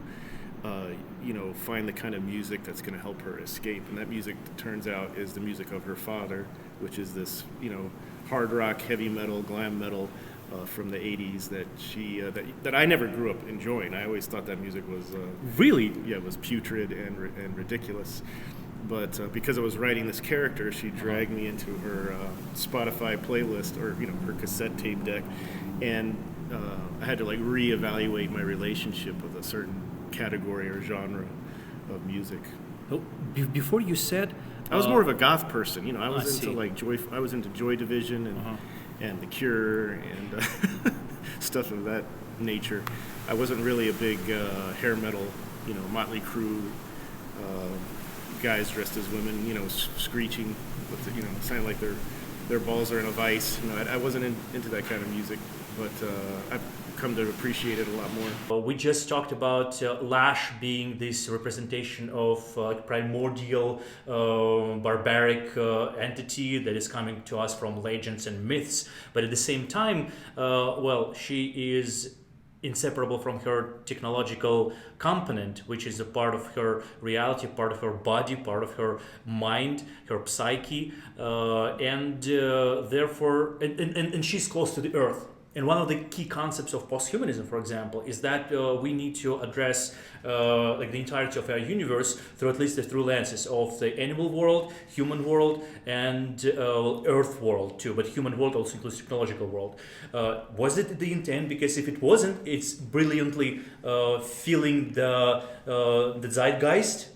find the kind of music that's going to help her escape. And that music, turns out, is the music of her father, which is this hard rock, heavy metal, glam metal from the 80s that she that I never grew up enjoying. I always thought that music was really it was putrid and ridiculous. But because I was writing this character, she dragged me into her Spotify playlist, or her cassette tape deck, and I had to reevaluate my relationship with a certain category or genre of music. Oh, before you said I was more of a goth person. I was into see. I was into Joy Division and The Cure and stuff of that nature. I wasn't really a big hair metal, Motley Crue, guys dressed as women, screeching, with sounding like their balls are in a vice. I wasn't into that kind of music, but I've come to appreciate it a lot more. We just talked about Lash being this representation of primordial, barbaric entity that is coming to us from legends and myths, but at the same time, she is inseparable from her technological component, which is a part of her reality, part of her body, part of her mind, her psyche, and therefore, and she's close to the earth. And one of the key concepts of posthumanism, for example, is that we need to address the entirety of our universe through at least the three lenses of the animal world, human world, and earth world too. But human world also includes technological world. Was it the intent? Because if it wasn't, it's brilliantly filling the zeitgeist.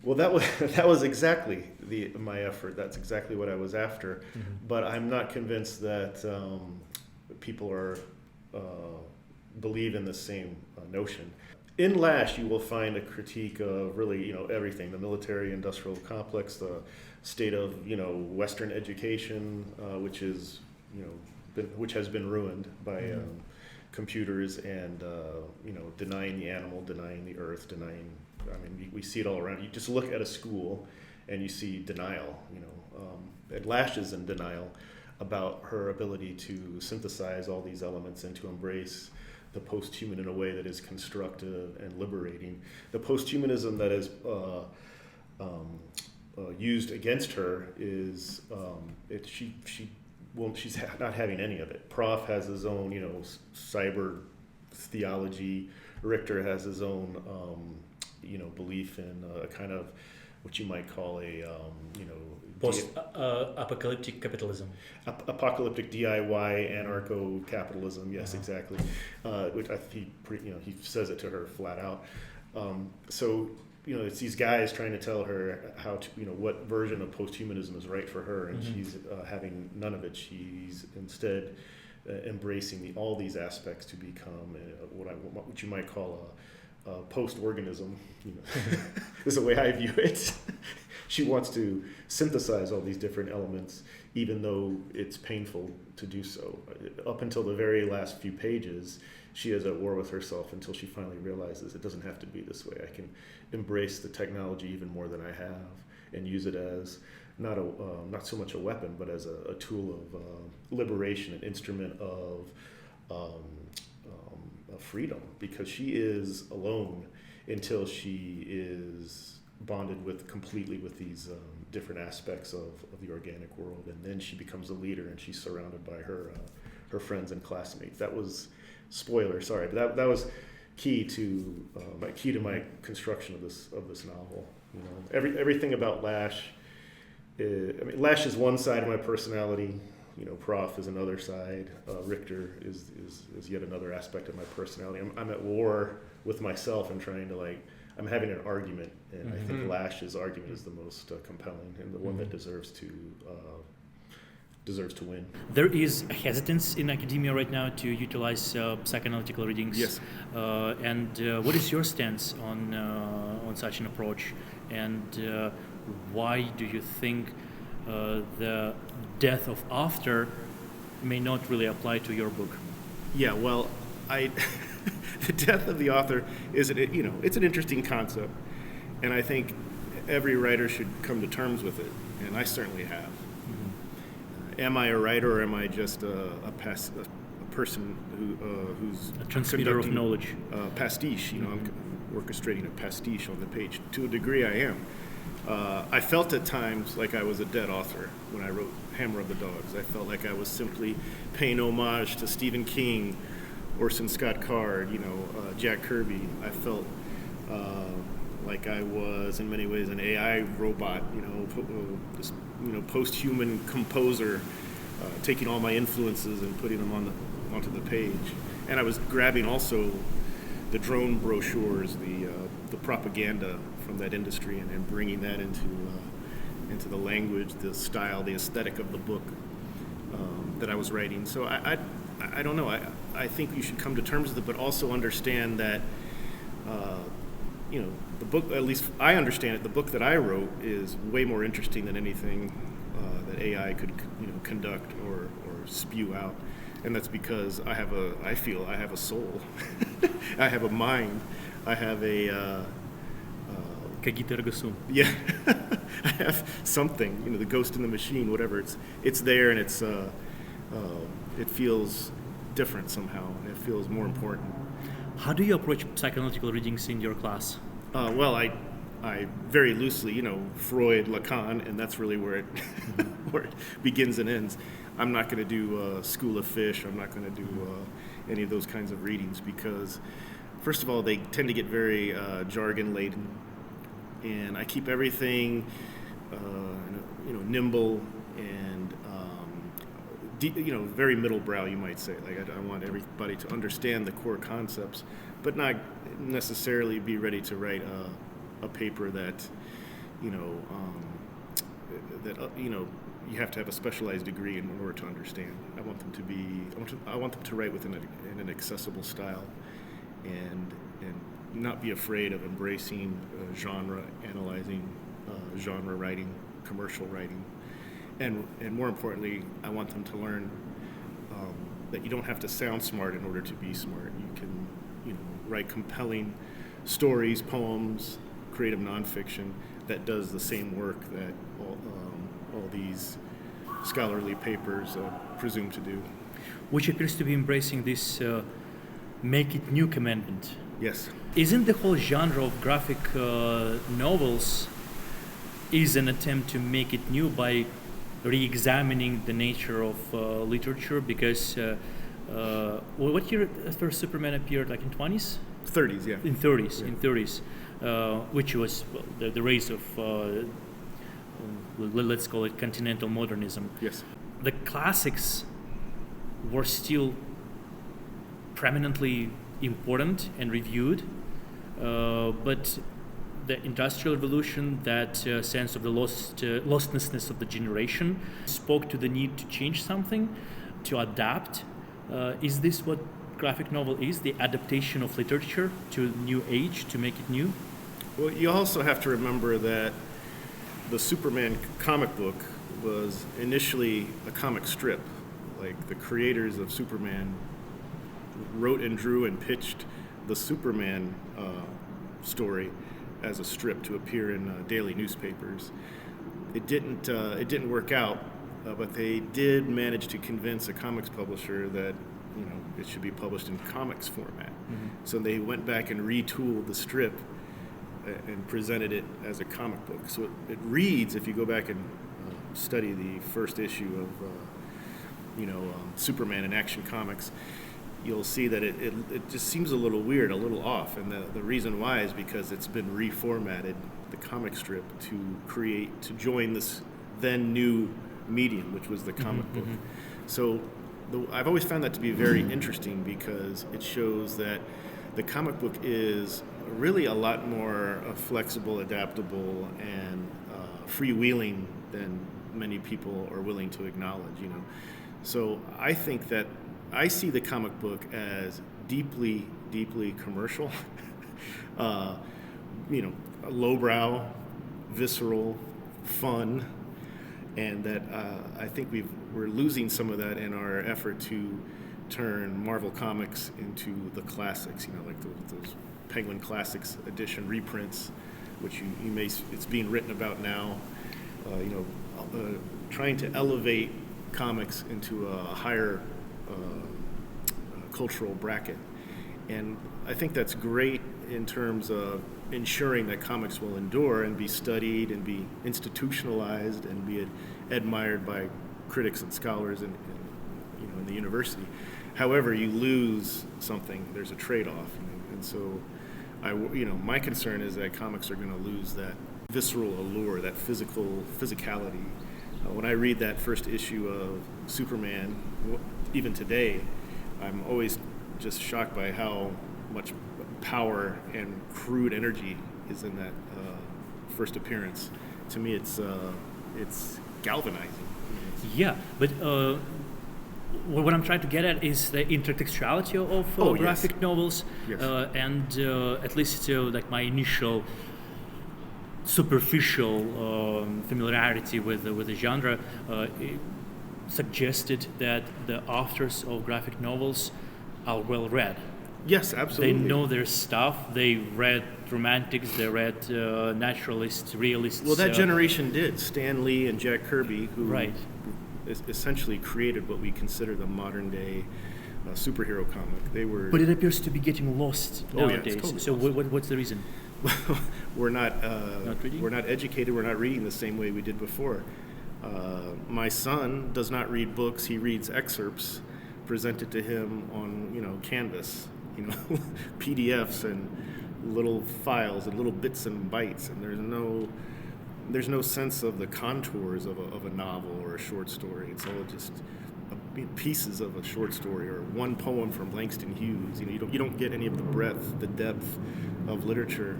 Well, that was exactly my effort. That's exactly what I was after. Mm-hmm. But I'm not convinced that people are believe in the same notion. In Lash, you will find a critique of really, everything: the military-industrial complex, the state of, Western education, which is, which has been ruined by computers and, denying the animal, denying the earth, denying. I mean, we see it all around. You just look at a school, and you see denial. And Lash is in denial about her ability to synthesize all these elements and to embrace the posthuman in a way that is constructive and liberating. The posthumanism that is used against her is she's not having any of it. Prof has his own, cyber theology. Richter has his own, belief in a kind of what you might call a, apocalyptic capitalism. Apocalyptic DIY anarcho-capitalism. Yes, exactly. Which he says it to her flat out. So it's these guys trying to tell her how to, what version of posthumanism is right for her, and she's having none of it. She's instead embracing all these aspects to become what you might call a post-organism. This is the way I view it. She wants to synthesize all these different elements, even though it's painful to do so. Up until the very last few pages, she is at war with herself until she finally realizes it doesn't have to be this way. I can embrace the technology even more than I have and use it as not so much a weapon, but as a tool of liberation, an instrument of freedom, because she is alone until she is bonded completely with these different aspects of the organic world, and then she becomes a leader, and she's surrounded by her friends and classmates. That was spoiler, sorry, but that was key to my construction of this novel. Everything about Lash. Lash is one side of my personality. Prof is another side. Richter is yet another aspect of my personality. I'm at war with myself and trying to I'm having an argument, and I think Lash's argument is the most compelling and the one that deserves to win. There is a hesitance in academia right now to utilize psychoanalytical readings. Yes. And what is your stance on such an approach? And why do you think the death of author may not really apply to your book? Yeah, well, the death of the author it's an interesting concept, and I think every writer should come to terms with it, and I certainly have. Am I a writer, or am I just a person who's a transmitter of knowledge? Pastiche, I'm orchestrating a pastiche on the page. To a degree, I am. I felt at times like I was a dead author when I wrote Hammer of the Dogs. I felt like I was simply paying homage to Stephen King, Orson Scott Card, Jack Kirby. I felt like I was, in many ways, an AI robot, this, post-human composer, taking all my influences and putting them onto the page. And I was grabbing also the drone brochures, the propaganda from that industry, and bringing that into the language, the style, the aesthetic of the book that I was writing. So I don't know. I think you should come to terms with it, but also understand that, the book, at least I understand it, the book that I wrote is way more interesting than anything that AI could, conduct or spew out. And that's because I feel I have a soul. I have a mind. I have a... yeah. I have something, the ghost in the machine, whatever. It's there, and it feels different somehow. It feels more important. How do you approach psychoanalytical readings in your class? Well, I very loosely, Freud, Lacan, and that's really where it where it begins and ends. I'm not going to do School of Fish. I'm not going to do any of those kinds of readings because, first of all, they tend to get very jargon laden, and I keep everything, nimble and very middle brow, you might say. Like I want everybody to understand the core concepts, but not necessarily be ready to write a paper that, you have to have a specialized degree in order to understand. I want them to write within an accessible style, and not be afraid of embracing genre, analyzing genre writing, commercial writing, and more importantly, I want them to learn that you don't have to sound smart in order to be smart. You can, write compelling stories, poems, creative nonfiction that does the same work that all these scholarly papers presume to do. Which appears to be embracing this make it new commandment. Yes. Isn't the whole genre of graphic novels is an attempt to make it new by re-examining the nature of literature? Because what year first Superman appeared? Like in 20s? 30s, yeah. In 30s, Yeah. in 30s, which was the rise of let's call it continental modernism. Yes. The classics were still prominently important and reviewed, but the Industrial Revolution, that sense of the lostness of the generation, spoke to the need to change something, to adapt. Is this what graphic novel is? The adaptation of literature to a new age, to make it new? Well, you also have to remember that the Superman comic book was initially a comic strip. Like, the creators of Superman wrote and drew and pitched the Superman story as a strip to appear in daily newspapers. It didn't work out, but they did manage to convince a comics publisher that it should be published in comics format. Mm-hmm. So they went back and retooled the strip and presented it as a comic book. So it reads, if you go back and study the first issue of Superman in Action Comics, you'll see that it just seems a little weird, a little off, and the reason why is because it's been reformatted, the comic strip, to join this then new medium, which was the comic book. So I've always found that to be very interesting, because it shows that the comic book is really a lot more flexible, adaptable, and freewheeling than many people are willing to acknowledge. So I think that I see the comic book as deeply, deeply commercial, lowbrow, visceral, fun, and that I think we're losing some of that in our effort to turn Marvel Comics into the classics, like those Penguin Classics edition reprints, which it's being written about now, trying to elevate comics into a higher cultural bracket. And I think that's great in terms of ensuring that comics will endure and be studied and be institutionalized and be admired by critics and scholars in the university. However, you lose something. There's a trade-off, and so my concern is that comics are going to lose that visceral allure, that physicality. When I read that first issue of Superman, even today, I'm always just shocked by how much power and crude energy is in that first appearance. To me, it's galvanizing. Yeah, but what I'm trying to get at is the intertextuality of graphic novels, Yes. And at least like my initial superficial familiarity with the genre it suggested that the authors of graphic novels are well read. Yes, absolutely. They know their stuff. They read romantics. They read naturalists, realists. Well, that generation did. Stan Lee and Jack Kirby, who Right. essentially created what we consider the modern day superhero comic. They were. But it appears to be getting lost Oh, yeah, it's nowadays. totally So lost. what's the reason? we're not reading? we're not educated. We're not reading the same way we did before. My son does not read books. He reads excerpts presented to him on Canvas, PDFs and little files and little bits and bytes, and there's no sense of the contours of a novel or a short story. It's all just pieces of a short story or one poem from Langston Hughes. You don't get any of the breadth, the depth of literature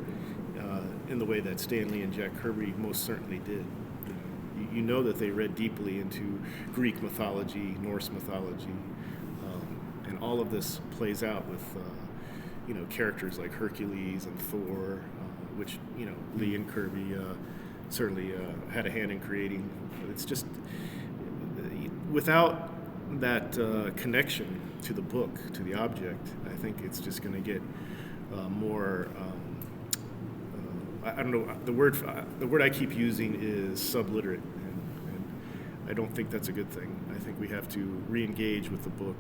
in the way that Stan Lee and Jack Kirby most certainly did. You know that they read deeply into Greek mythology, Norse mythology, and all of this plays out with characters like Hercules and Thor, which Lee and Kirby certainly had a hand in creating. It's just without that connection to the book, to the object, I think it's just going to get more. I don't know. The word I keep using is subliterate, and I don't think that's a good thing. I think we have to re-engage with the book,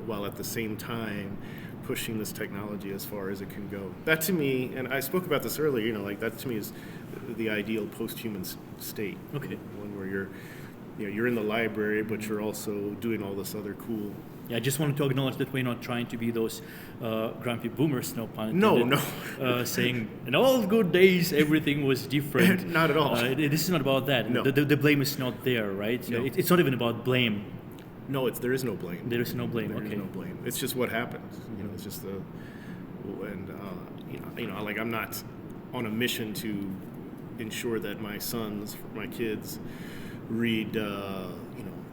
while at the same time pushing this technology as far as it can go. That to me, and I spoke about this earlier. That to me is the ideal posthuman state. Okay. One where you're in the library, but you're also doing all this other cool. Yeah, I just wanted to acknowledge that we're not trying to be those grumpy boomers, no pun intended. No. Saying, in all good days, everything was different. Not at all. This is not about that. No. The blame is not there, right? No. It's not even about blame. No, there is no blame. There is no blame, There is okay. no blame. It's just what happened. It's just like I'm not on a mission to ensure that my kids read,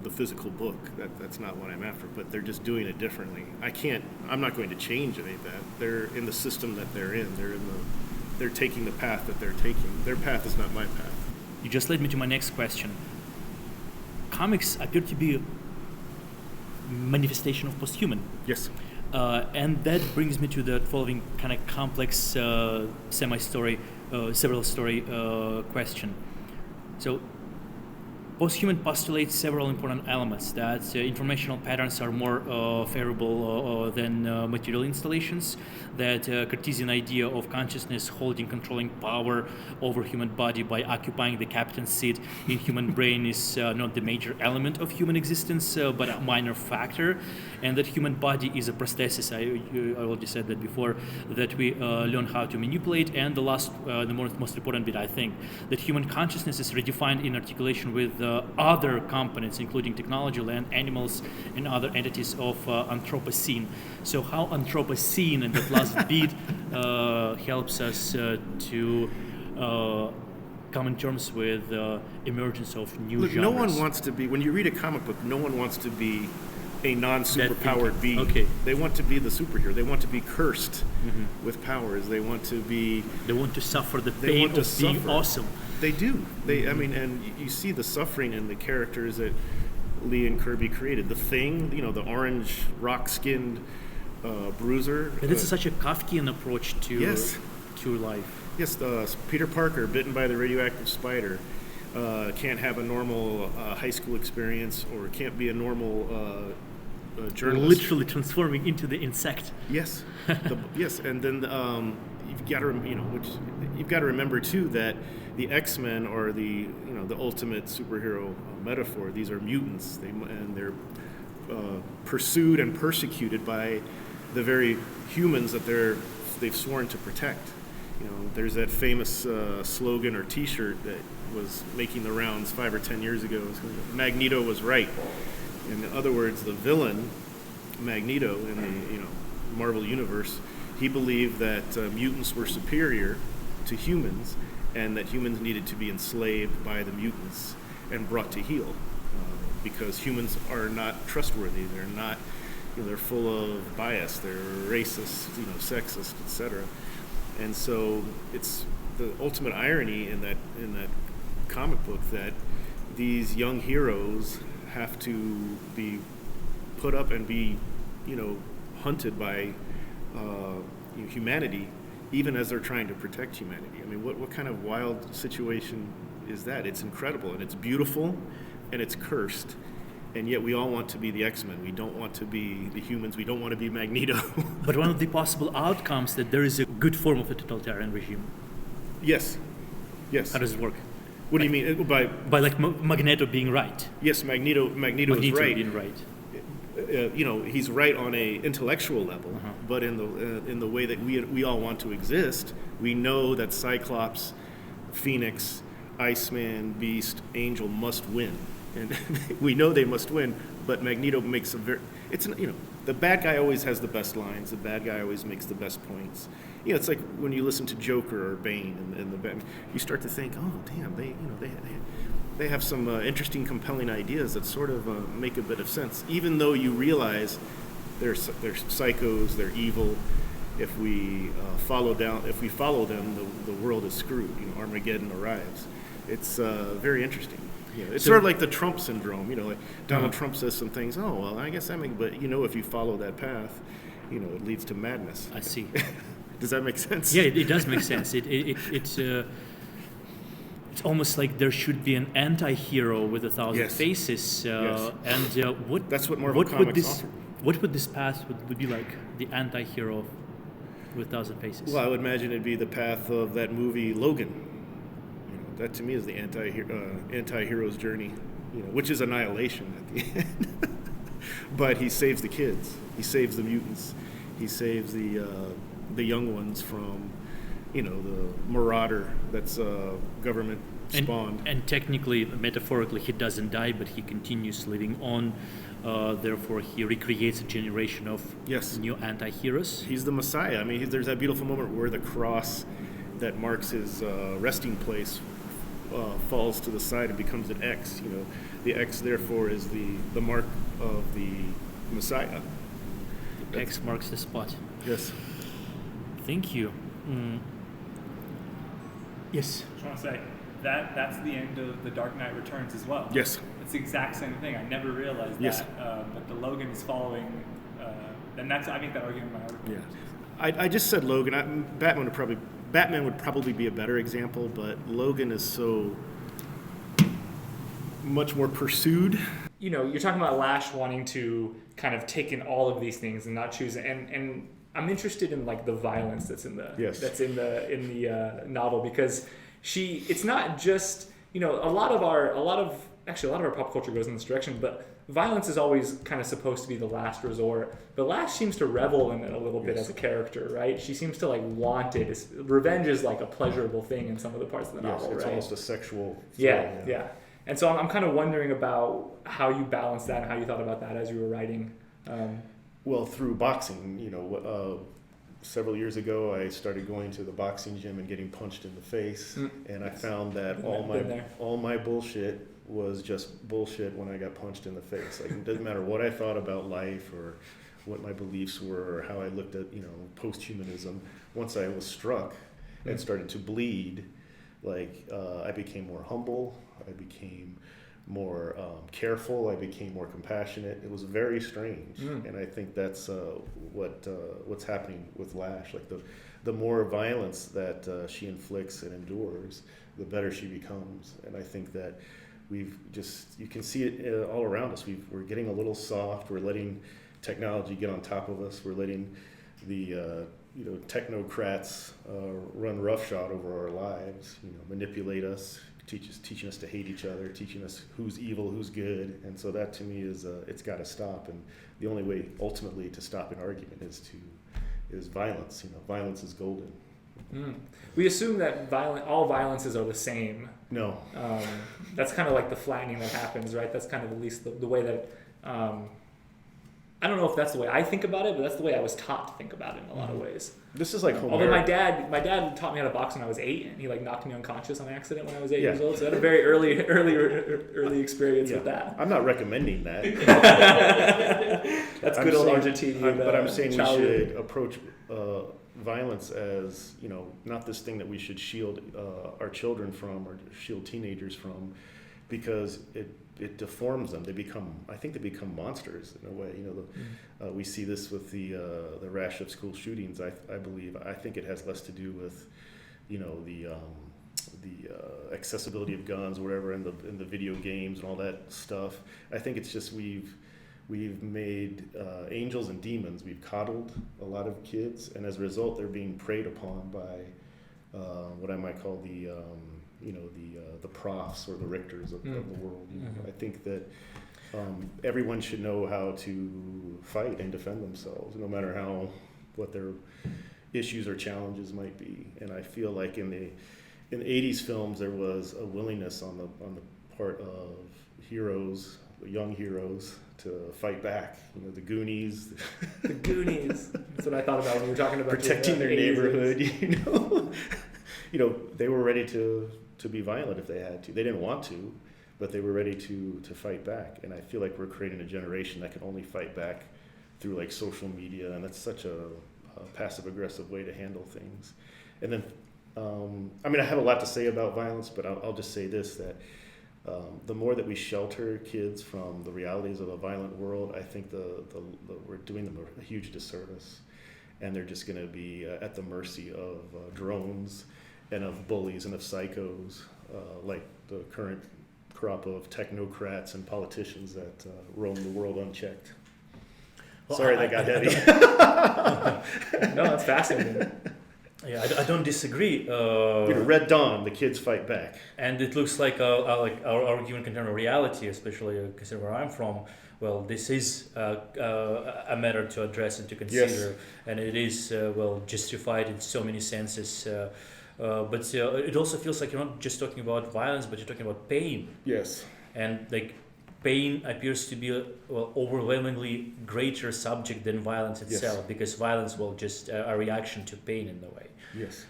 the physical book. That's not what I'm after. But they're just doing it differently. I'm not going to change any of that. They're in the system that they're in. They're taking the path that they're taking. Their path is not my path. You just led me to my next question. Comics appear to be a manifestation of posthuman. Yes. And that brings me to the following kind of complex several story question. So, posthuman postulates several important elements, that informational patterns are more favorable than material installations, that Cartesian idea of consciousness holding controlling power over human body by occupying the captain's seat in human brain is not the major element of human existence, but a minor factor, and that human body is a prosthesis. I already said that before, that we learn how to manipulate, and the most important bit, I think, that human consciousness is redefined in articulation with other components, including technology, land, animals, and other entities of Anthropocene. So how Anthropocene and that last bit helps us to come in terms with emergence of new Look, genres. no one wants to be, when you read a comic book, no one wants to be a non-superpowered being. Okay. They want to be the superhero. They want to be cursed with powers. They want to suffer the They pain want to of being suffer. awesome. They do. And you see the suffering in the characters that Lee and Kirby created. The Thing, the orange rock-skinned bruiser. But this is such a Kafkian approach to Yes. to life. Yes, Peter Parker, bitten by the radioactive spider, can't have a normal high school experience, or can't be a normal journalist. Literally transforming into the insect. Yes, yes, and then you've got to you've got to remember too that the X-Men are the ultimate superhero metaphor. These are mutants, they're pursued and persecuted by the very humans that they've sworn to protect. There's that famous slogan or T-shirt that was making the rounds 5 or 10 years ago. Magneto was right. In other words, the villain, Magneto, in the Marvel universe, he believed that mutants were superior to humans, and that humans needed to be enslaved by the mutants and brought to heel, because humans are not trustworthy. They're not. They're full of bias. They're racist, sexist, etc. And so it's the ultimate irony in that comic book that these young heroes have to be put up and be, hunted by humanity, even as they're trying to protect humanity. I mean, what kind of wild situation is that? It's incredible, and it's beautiful, and it's cursed, and yet we all want to be the X-Men. We don't want to be the humans. We don't want to be Magneto. But one of the possible outcomes that there is a good form of a totalitarian regime. Yes. How does it work? What do you mean by Magneto being right? Yes, Magneto is right. Being right. He's right on a intellectual level, but in the way that we all want to exist, we know that Cyclops, Phoenix, Iceman, Beast, Angel must win, and we know they must win. But Magneto makes the bad guy always has the best lines. The bad guy always makes the best points. It's like when you listen to Joker or Bane and the Batman, you start to think, oh damn, they have some interesting, compelling ideas that sort of make a bit of sense, even though you realize they're psychos, they're evil, if we follow them, the world is screwed. Armageddon arrives. It's very interesting. It's sort of like the Trump syndrome. Like Donald Trump says some things. Oh well, I guess that makes. But if you follow that path, it leads to madness. I see. Does that make sense? Yeah, it does make sense. It's almost like there should be an anti-hero with 1,000 faces. That's what Marvel Comics offer. What would this path would be like? The anti-hero with 1,000 faces. Well, I would imagine it'd be the path of that movie Logan. That to me is the anti-hero's journey. Which is annihilation at the end. But he saves the kids. He saves the mutants. He saves the young ones from, the marauder that's government spawned. And technically, metaphorically, he doesn't die, but he continues living on. Therefore, he recreates a generation of new anti-heroes. He's the Messiah. I mean, there's that beautiful moment where the cross that marks his resting place falls to the side and becomes an X. The X, therefore, is the mark of the Messiah. The X marks the spot. Yes. Thank you. Yes. I just want to say that's the end of The Dark Knight Returns as well. Yes. It's the exact same thing. I never realized that. Yes. But the Logan is following, and I make that argument in my article. Yeah. I just said Logan. Batman would probably be a better example, but Logan is so much more pursued. You're talking about Lash wanting to kind of take in all of these things and not choose, and I'm interested in like the violence that's in the novel, because it's not just a lot of our pop culture goes in this direction, but violence is always kind of supposed to be the last resort. But Lash seems to revel in it a little bit as a character, right? She seems to like want it. Revenge is like a pleasurable thing in some of the parts of the novel, it's right? almost a sexual thrill, yeah. And so I'm kind of wondering about how you balance that and how you thought about that as you were writing. Well, through boxing, several years ago, I started going to the boxing gym and getting punched in the face, and I found that all my bullshit was just bullshit when I got punched in the face. Like, it doesn't matter what I thought about life or what my beliefs were or how I looked at posthumanism. Once I was struck and started to bleed, I became more humble. I became more careful. I became more compassionate. It was very strange, and I think that's what's happening with Lash. Like the more violence that she inflicts and endures, the better she becomes. And I think that you can see it all around us. We're getting a little soft. We're letting technology get on top of us. We're letting the technocrats run roughshod over our lives. Manipulate us. Teaching us to hate each other, teaching us who's evil, who's good, and so that to me is it's got to stop. And the only way ultimately to stop an argument is violence. Violence is golden. We assume that all violences are the same. No. That's kind of like the flattening that happens, right? That's kind of at least the way that. I don't know if that's the way I think about it, but that's the way I was taught to think about it in a lot of ways. This is like although my dad taught me how to box when I was 8, and he knocked me unconscious on accident when I was 8 years old. So I had a very early experience with that. I'm not recommending that. That's good old Argentinian. But I'm saying childhood. We should approach violence as not this thing that we should shield our children from or shield teenagers from, because it deforms them. They become monsters in a way. We see this with the rash of school shootings. I believe. I think it has less to do with, the accessibility of guns or whatever, and the video games and all that stuff. I think it's just we've made angels and demons. We've coddled a lot of kids, and as a result, they're being preyed upon by what I might call the profs or the Richters of the world. I think that everyone should know how to fight and defend themselves, no matter what their issues or challenges might be. And I feel like in the 80s films, there was a willingness on the part of heroes, young heroes, to fight back. The Goonies. The Goonies. That's what I thought about when we were talking about protecting their neighborhood. They were ready to be violent if they had to. They didn't want to, but they were ready to fight back. And I feel like we're creating a generation that can only fight back through social media, and that's such a passive-aggressive way to handle things. And then, I mean, I have a lot to say about violence, but I'll just say this, that the more that we shelter kids from the realities of a violent world, I think we're doing them a huge disservice. And they're just going to be at the mercy of drones and of bullies and of psychos, like the current crop of technocrats and politicians that roam the world unchecked. Well, Sorry, that got heavy. No, that's fascinating. Yeah, I don't disagree. Red Dawn, the kids fight back. And it looks like our argument contemporary reality, especially considering where I'm from. Well, this is a matter to address and to consider, and it is justified in so many senses. But it also feels like you're not just talking about violence, but you're talking about pain. Yes. And like pain appears to be overwhelmingly greater subject than violence itself, because violence just a reaction to pain in a way. Yes.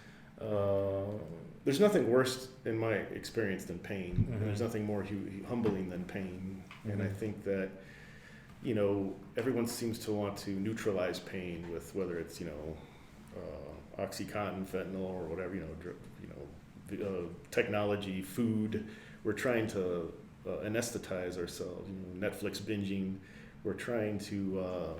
There's nothing worse in my experience than pain. Mm-hmm. There's nothing more humbling than pain. Mm-hmm. And I think that, everyone seems to want to neutralize pain with whether it's, Oxycontin, fentanyl, or whatever, technology, food. We're trying to anesthetize ourselves, Netflix binging. We're trying to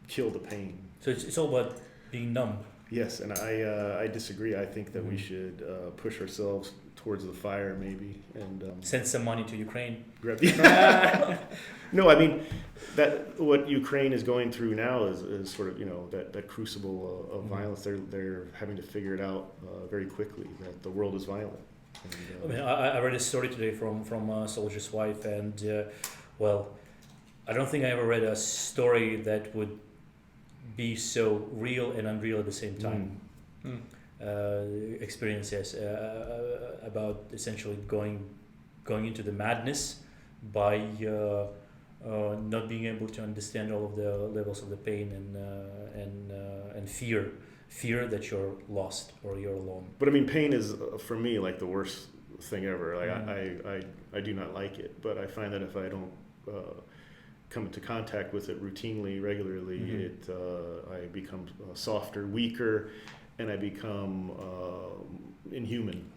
kill the pain. So it's all about being numb. Yes, and I disagree. I think that we should push ourselves towards the fire, maybe, and Send some money to Ukraine. grab the. No, I mean that what Ukraine is going through now is sort of that crucible of violence. They're having to figure it out very quickly that the world is violent. I mean, I read a story today from a soldier's wife, and I don't think I ever read a story that would be so real and unreal at the same time. Experiences about essentially going into the madness by not being able to understand all of the levels of the pain and fear that you're lost or you're alone. But I mean, pain is for me like the worst thing ever. Like I do not like it, but I find that if I don't come into contact with it routinely, regularly, I become softer, weaker, and I become inhuman.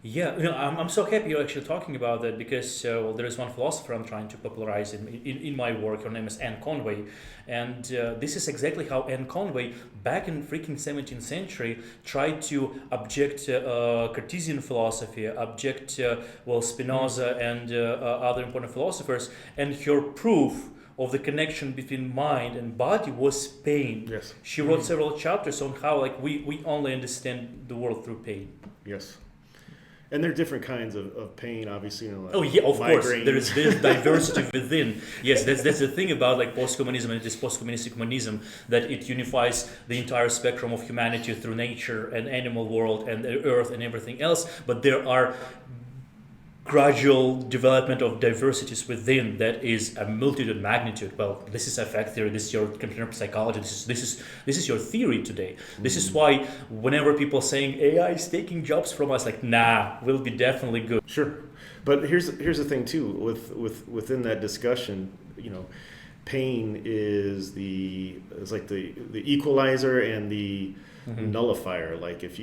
Yeah, I'm so happy you're actually talking about that, because there is one philosopher I'm trying to popularize in my work. Her name is Conway, and this is exactly how Conway, back in freaking 17th century, tried to object Cartesian philosophy, object Spinoza and other important philosophers, and her proof of the connection between mind and body was pain. Yes. She wrote several chapters on how we only understand the world through pain. Yes. And there are different kinds of pain, obviously. Like of course. migraines. There's diversity within. Yes, that's the thing about like posthumanism and this post-humanistic humanism, that it unifies the entire spectrum of humanity through nature and animal world and the earth and everything else. But there are gradual development of diversities within that is a multitude magnitude. Well, this is affect theory, this is your contemporary psychology, this is your theory today. This is why whenever people saying AI is taking jobs from us, like, nah, we'll be definitely good. Sure, but here's the thing too. Within that discussion, pain is like the equalizer and the nullifier. Like if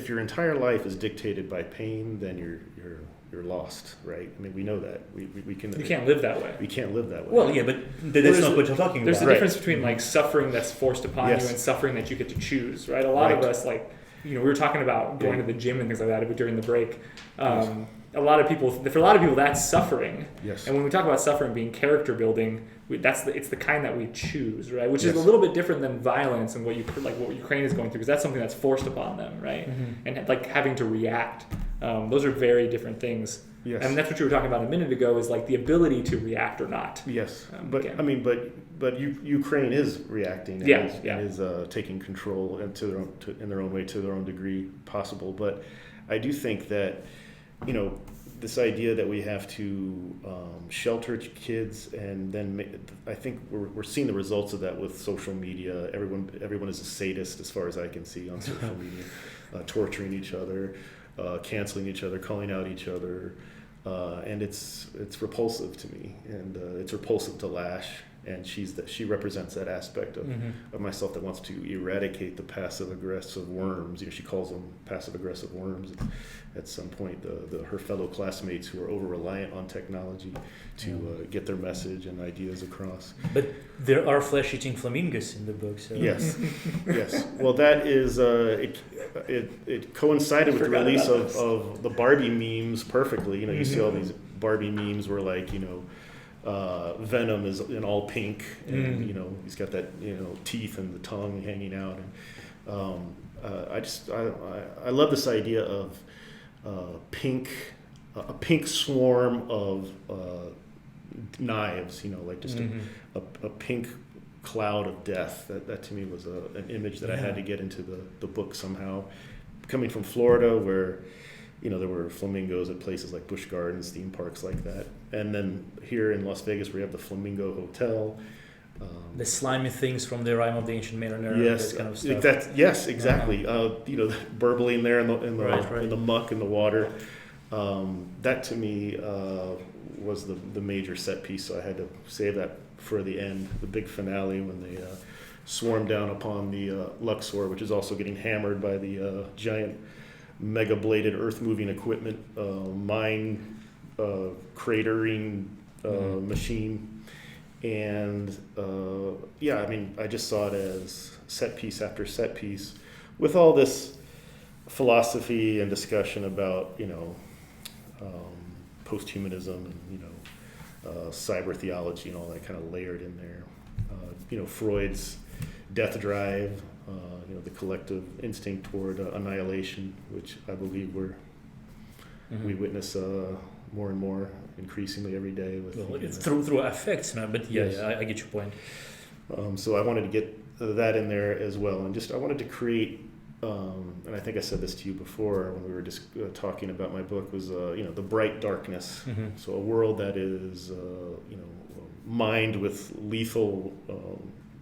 your entire life is dictated by pain, then you're lost, right? I mean, we know that. We can. You can't live that way. We can't live that way. Well, yeah, but that's not what you're talking There's about. a difference between like suffering that's forced upon you and suffering that you get to choose, right? A lot of us, like, we were talking about going to the gym and things like that during the break. For a lot of people, that's suffering. Yes. And when we talk about suffering being character building, it's the kind that we choose, right? Which is a little bit different than violence and what Ukraine is going through, because that's something that's forced upon them, right? And like having to react. Those are very different things. Yes. And that's what you were talking about a minute ago, is like the ability to react or not. Yes, again. but Ukraine is reacting. And is taking control in their own way, to their own degree possible. But I do think that this idea that we have to shelter kids, and then I think we're seeing the results of that with social media. Everyone is a sadist, as far as I can see, on social media, torturing each other, canceling each other, calling out each other. And it's repulsive to me, and it's repulsive to Lash, and she represents that aspect of myself that wants to eradicate the passive aggressive worms. She calls them passive aggressive worms. At some point, her fellow classmates who are over reliant on technology to get their message and ideas across. But there are flesh-eating flamingos in the book. So. Yes, yes. Well, that is it coincided with the release of the Barbie memes perfectly. You see all these Barbie memes where Venom is in all pink, and he's got that teeth and the tongue hanging out, and I love this idea of a pink swarm of knives, just a pink cloud of death. That to me was an image that I had to get into the book somehow. Coming from Florida, where there were flamingos at places like Busch Gardens, theme parks like that, and then here in Las Vegas, we have the Flamingo Hotel. The slimy things from the Rime of the Ancient Mariner. Yes, that kind of stuff. Yes, exactly. Burbling there in the muck and the water. That to me was the major set piece. So I had to save that for the end, the big finale when they swarm down upon the Luxor, which is also getting hammered by the giant mega-bladed earth-moving equipment, mine cratering machine. And I just saw it as set piece after set piece with all this philosophy and discussion about posthumanism and cyber theology and all that kind of layered in there. Freud's death drive, the collective instinct toward annihilation, which I believe we witness more and more increasingly every day. It's through effects, but yes. I get your point. So I wanted to get that in there as well, and I wanted to create, and I think I said this to you before when we were just talking about my book, was the bright darkness. So a world that is mined with lethal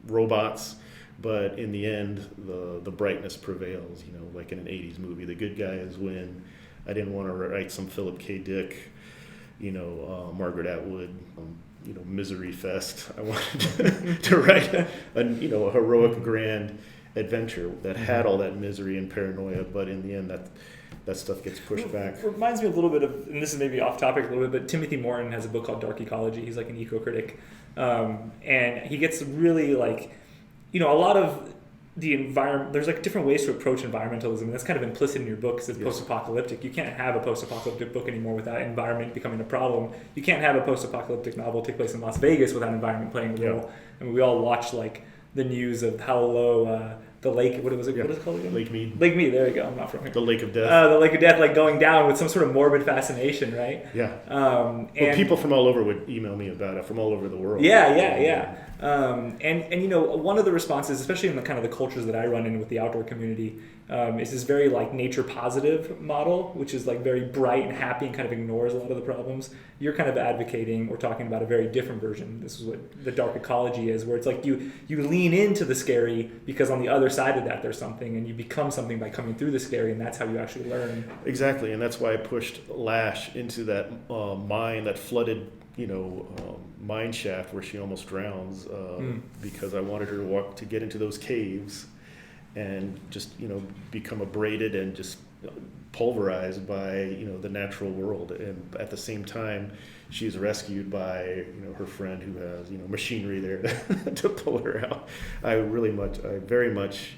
robots, but in the end the brightness prevails. Like in an 80s movie, the good guys win. I didn't want to write some Philip K. Dick, Margaret Atwood, misery fest. I wanted to write a heroic grand adventure that had all that misery and paranoia, but in the end that stuff gets pushed back. It reminds me a little bit of, and this is maybe off topic a little bit, but Timothy Morton has a book called Dark Ecology. He's like an eco-critic, and he gets really a lot of the environment. There's different ways to approach environmentalism, and that's kind of implicit in your book because it's post-apocalyptic. You can't have a post-apocalyptic book anymore without environment becoming a problem. You can't have a post-apocalyptic novel take place in Las Vegas without environment playing a role. I mean, we all watch the news of how low the lake, what was it? What is it called again? Lake Mead. Lake Mead, there you go. I'm not from here. The Lake of Death. The Lake of Death, going down with some sort of morbid fascination, right? Yeah. And people from all over would email me about it, from all over the world. Yeah. One of the responses, especially in the kind of the cultures that I run in with the outdoor community, is this very nature positive model, which is very bright and happy and kind of ignores a lot of the problems. You're kind of advocating or talking about a very different version. This is what the dark ecology is, where it's you lean into the scary because on the other side of that there's something, and you become something by coming through the scary, and that's how you actually learn. Exactly, and that's why I pushed Lash into that mine, that flooded mine shaft where she almost drowns, because I wanted her to get into those caves and just become abraded and just pulverized by the natural world, and at the same time she's rescued by her friend who has machinery there to pull her out. I very much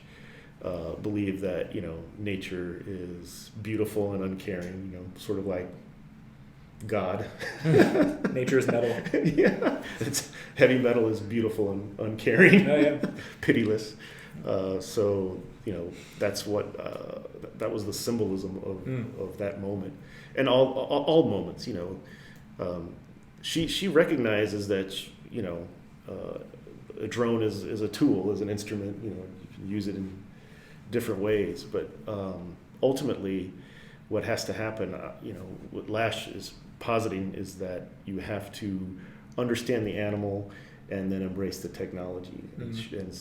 believe that nature is beautiful and uncaring, sort of like God. Nature is metal. Yeah, heavy metal is beautiful and uncaring. Oh, yeah. Pitiless. So that's what that was the symbolism of that moment, and all moments. She recognizes that a drone is a tool, is an instrument. You can use it in different ways, but ultimately, what has to happen, what Lash is positing is that you have to understand the animal and then embrace the technology. And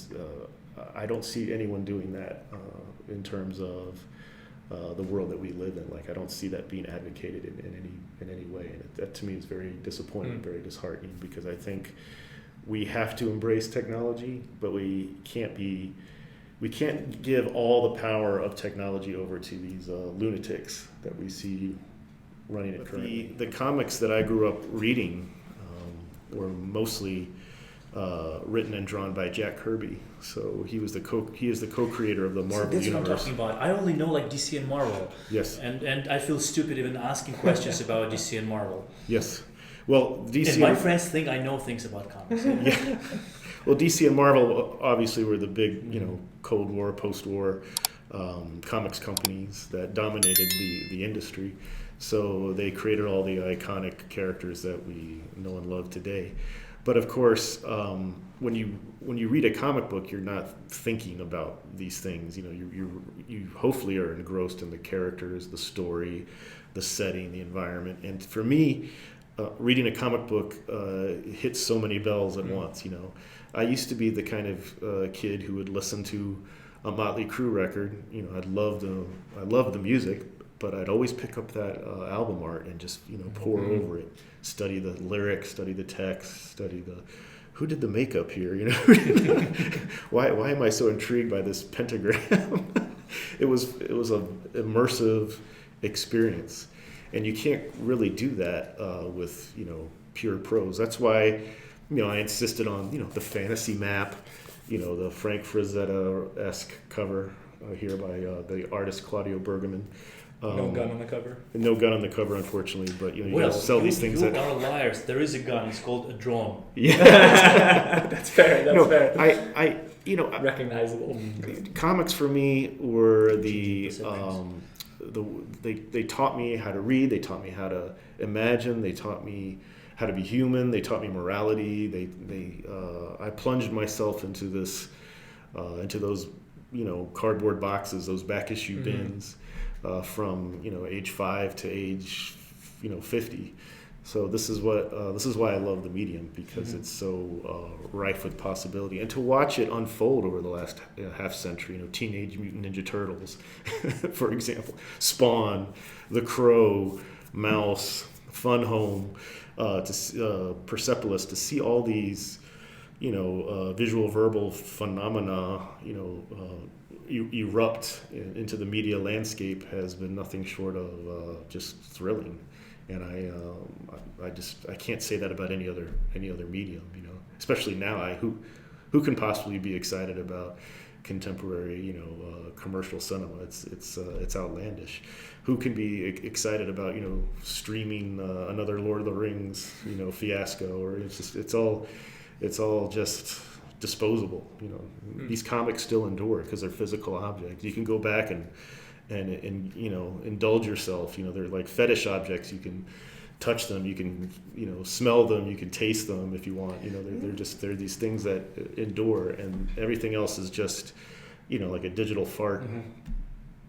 I don't see anyone doing that in terms of the world that we live in. I don't see that being advocated in any way, and that to me is very disappointing, very disheartening, because I think we have to embrace technology, but we can't give all the power of technology over to these lunatics that we see running it currently. The comics that I grew up reading were mostly written and drawn by Jack Kirby. So he is the co-creator of the Marvel That's universe. what I'm talking about. I only know like DC and Marvel. Yes. And I feel stupid even asking questions about DC and Marvel. Yes. Well, DC And my friends think I know things about comics. Yeah. Well, DC and Marvel obviously were the big, Cold War, post-war comics companies that dominated the industry. So they created all the iconic characters that we know and love today. But of course, when you read a comic book, you're not thinking about these things. You hopefully are engrossed in the characters, the story, the setting, the environment. And for me, reading a comic book hits so many bells at once. I used to be the kind of kid who would listen to a Motley Crue record. I loved the music, but I'd always pick up that album art and just pore over it, study the lyrics, study the text, study who did the makeup here. Why am I so intrigued by this pentagram? It was an immersive experience, and you can't really do that with pure prose. That's why I insisted on the fantasy map, the Frank Frazetta-esque cover here by the artist Claudio Bergamin. No gun on the cover. No gun on the cover, unfortunately, but you guys sell these things. You are liars. There is a gun. It's called a drone. Yeah, That's fair. That's fair. I recognizable. Comics for me were they taught me how to read. They taught me how to imagine. They taught me how to be human. They taught me morality. I plunged myself into into those cardboard boxes, those back issue bins. From age 5 to age 50. So this is why I love the medium, because it's so rife with possibility, and to watch it unfold over the last half century. Teenage Mutant Ninja Turtles, for example, Spawn, The Crow, Mouse, Fun Home, Persepolis, to see all these visual verbal phenomena erupt into the media landscape has been nothing short of just thrilling, and I can't say that about any other medium, especially now. Who can possibly be excited about contemporary commercial cinema? It's outlandish. Who can be excited about streaming another Lord of the Rings fiasco? Or it's all just disposable. These comics still endure because they're physical objects. You can go back and indulge yourself. They're like fetish objects. You can touch them, you can smell them, you can taste them if you want. They're these things that endure, and everything else is just like a digital fart.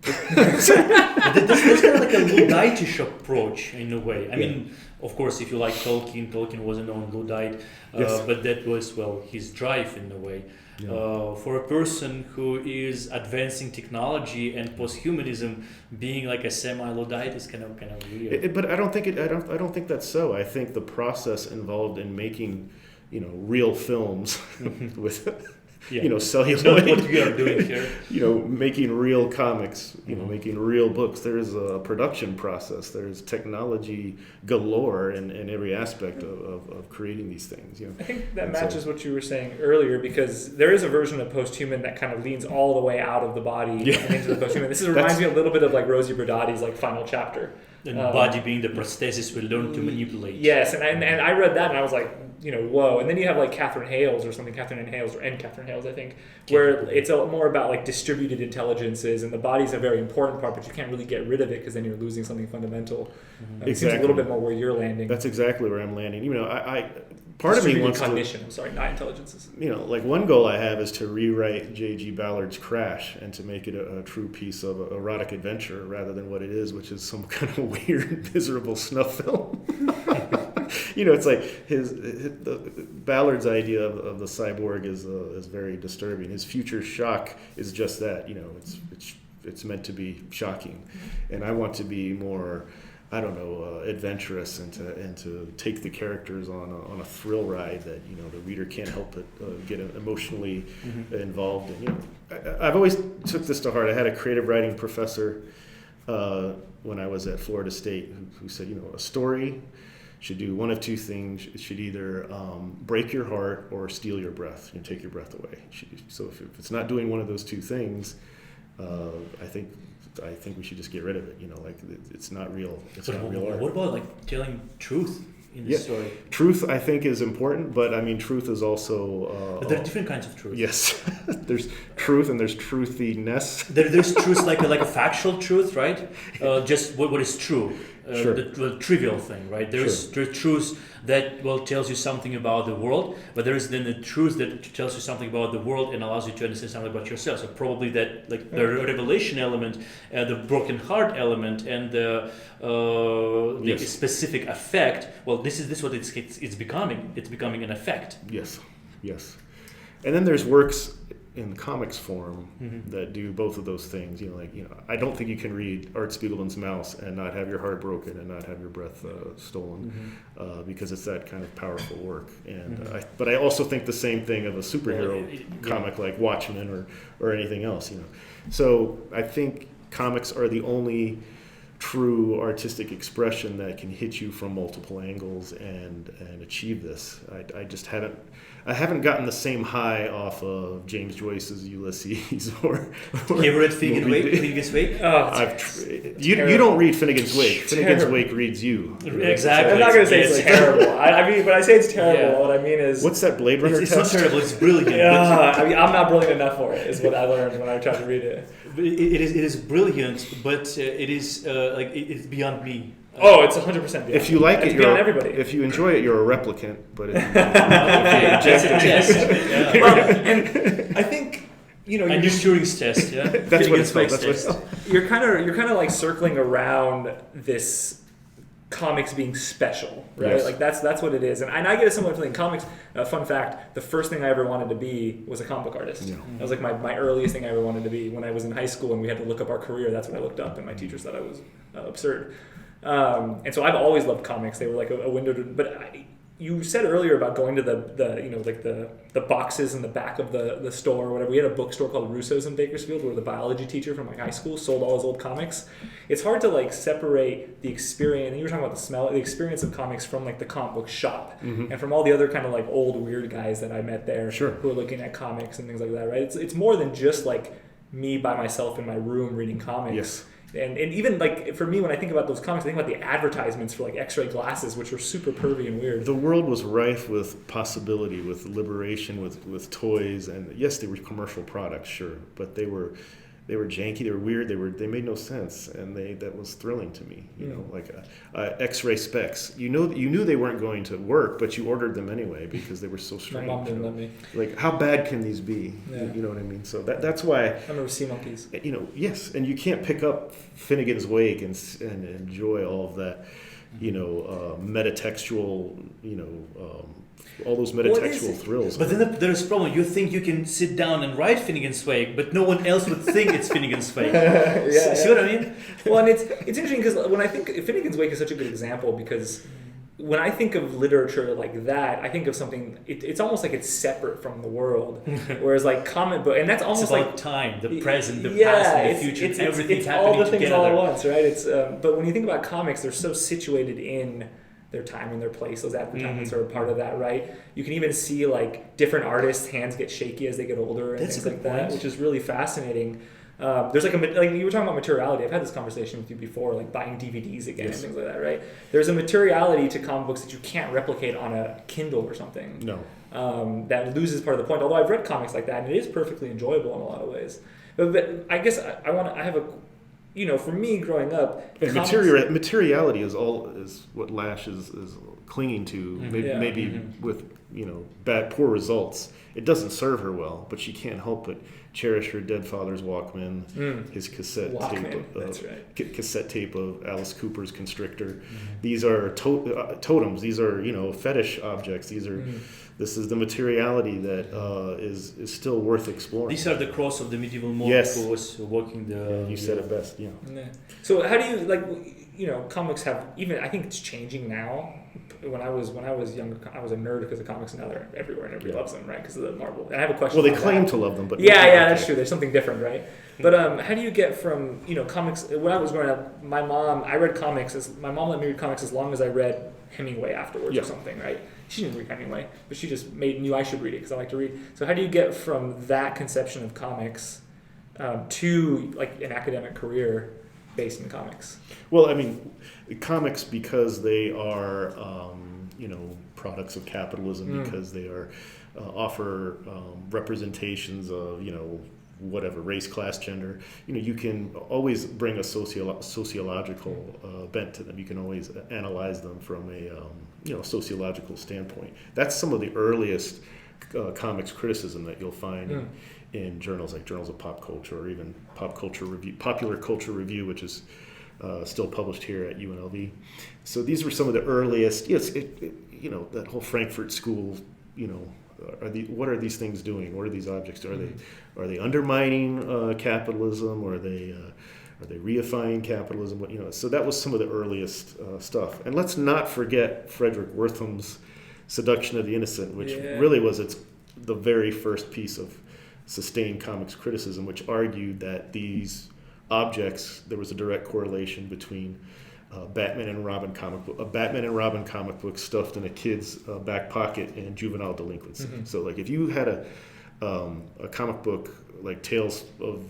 That's kind of like a Luddite-ish approach in a way. I mean, of course, if you like Tolkien was a known Luddite, but that was, his drive in a way. Yeah. For a person who is advancing technology and posthumanism, being like a semi-Luddite is kind of weird. But I don't think that's so. I think the process involved in making, real films with. Celluloid. What we are doing here. Making real comics, making real books. There's a production process. There's technology galore in every aspect of creating these things. I think that matches what you were saying earlier, because there is a version of posthuman that kind of leans all the way out of the body and into the posthuman. This reminds me a little bit of like Rosie Berdotti's like final chapter. And the body being the prosthesis we learn to manipulate. Yes, and I read that and I was like, whoa. And then you have like Catherine Hales, I think, where it's more about like distributed intelligences, and the body's a very important part, but you can't really get rid of it because then you're losing something fundamental. It seems a little bit more where you're landing. That's exactly where I'm landing. Part of me wants cognition. Not intelligences. Like one goal I have is to rewrite J.G. Ballard's Crash and to make it a true piece of erotic adventure rather than what it is, which is some kind of weird, miserable snuff film. It's like Ballard's idea of the cyborg is very disturbing. His future shock is just that. It's meant to be shocking, and I want to be more I don't know, adventurous and to take the characters on a thrill ride that the reader can't help but get emotionally involved in. I've always took this to heart. I had a creative writing professor when I was at Florida State who said, a story should do one of two things. It should either break your heart or steal your breath, take your breath away. So if it's not doing one of those two things, I think we should just get rid of it. It's not real. It's not real art. What about telling truth in the story? Truth, I think, is important, but truth is also. But there are different kinds of truth. Yes, there's truth and there's truthiness. There's truth like a factual truth, right? Just what is true. Sure. The trivial thing, right? There's truth that tells you something about the world, but there is then the truth that tells you something about the world and allows you to understand something about yourself. So probably that the revelation element, the broken heart element, and the specific affect. Well, this is what it's becoming. It's becoming an affect. Yes, and then there's works in comics form that do both of those things. I don't think you can read Art Spiegelman's Mouse and not have your heart broken and not have your breath stolen, because it's that kind of powerful work. And but I also think the same thing of a superhero comic like Watchmen or anything else. So I think comics are the only true artistic expression that can hit you from multiple angles and achieve this. I haven't gotten the same high off of James Joyce's Ulysses or You ever read Finnegans Wake? You don't read Finnegans Wake. Finnegans Wake reads you. Exactly. I'm not going to say it's terrible. When I say it's terrible, what I mean is... What's that Blade Runner It's test? not terrible, it's brilliant. I'm not brilliant enough for it, is what I learned when I tried to read it. It is brilliant, but it is it's beyond me. It's 100% beyond. If you like it, beyond everybody. If you enjoy it, you're a replicant. But And I think and your Turing's test, yeah. That's what it's called. That's what it's called. You're kind of like circling around this comics being special, right? Yes. Like that's what it is. And I get a similar feeling. Comics. Fun fact: the first thing I ever wanted to be was a comic book artist. Yeah. That was like my earliest thing I ever wanted to be. When I was in high school and we had to look up our career, that's what I looked up, and my teachers thought I was absurd. And so I've always loved comics. They were like a window to. But you said earlier about going to the boxes in the back of the store or whatever. We had a bookstore called Russo's in Bakersfield where the biology teacher from high school sold all his old comics. It's hard to separate the experience. And you were talking about the experience of comics from the comic book shop and from all the other kind of old weird guys that I met there who are looking at comics and things like that. Right? It's more than just me by myself in my room reading comics. Yes. And even for me, when I think about those comics, I think about the advertisements for X-ray glasses, which were super pervy and weird. The world was rife with possibility, with liberation, with toys, and yes, they were commercial products, sure, but they were janky, they were weird, they made no sense, and that was thrilling to me. X-ray specs. You knew they weren't going to work, but you ordered them anyway because they were so strange. My mom didn't let me. How bad can these be? Yeah. You know what I mean? So that's why. I remember Sea Monkeys. Yes, and you can't pick up Finnegans Wake and enjoy all of that, metatextual, all those metatextual thrills. But then there's a problem. You think you can sit down and write Finnegans Wake, but no one else would think it's Finnegans Wake. See what I mean? Well, and it's interesting because when I think Finnegans Wake is such a good example because when I think of literature like that, I think of something. It's almost like it's separate from the world, whereas comic book, and that's almost it's about time, the present, the past, and the future. Everything's happening all the things together. all at once, right? But when you think about comics, they're so situated in their time and their place. Those advertisements are a part of that, right? You can even see different artists' hands get shaky as they get older and things like that, which is really fascinating. There's you were talking about materiality. I've had this conversation with you before, buying DVDs again and things like that, right? There's a materiality to comic books that you can't replicate on a Kindle or something. No. That loses part of the point. Although I've read comics like that, and it is perfectly enjoyable in a lot of ways. But I guess I have a. For me growing up, materiality is what Lash is clinging to. Maybe with poor results. It doesn't serve her well, but she can't help but cherish her dead father's Walkman, his cassette tape of Alice Cooper's Constrictor. These are totems. These are fetish objects. These are. This is the materiality that is still worth exploring. These are the cross of the medieval monk who was walking the... You said it best, yeah. So how do you, comics have even. I think it's changing now. When I was younger, I was a nerd because of comics, and now they're everywhere and everybody loves them, right? Because of the Marvel. And I have a question. Well, they claim to love them, but that's true. There's something different, right? But how do you get from comics? When I was growing up, I read comics. My mom let me read comics as long as I read Hemingway afterwards or something, right? She didn't read Hemingway, but she just knew I should read it because I like to read. So how do you get from that conception of comics to like an academic career based in comics? Well, I mean, comics, because they are products of capitalism, because they are offer representations of whatever race, class, gender. You can always bring a sociological bent to them. You can always analyze them from a sociological standpoint. That's some of the earliest comics criticism that you'll find in journals like Journals of Pop Culture, or even Popular Culture Review, which is still published here at UNLV. So these were some of the earliest. Yes, that whole Frankfurt School. What are these things doing? What are these objects? Are they undermining capitalism, or are they reifying capitalism? So that was some of the earliest stuff. And let's not forget Frederick Wertham's Seduction of the Innocent, which really was the very first piece of sustained comics criticism, which argued that these objects, there was a direct correlation between Batman and Robin comic book stuffed in a kid's back pocket and juvenile delinquency. So like if you had a comic book like Tales of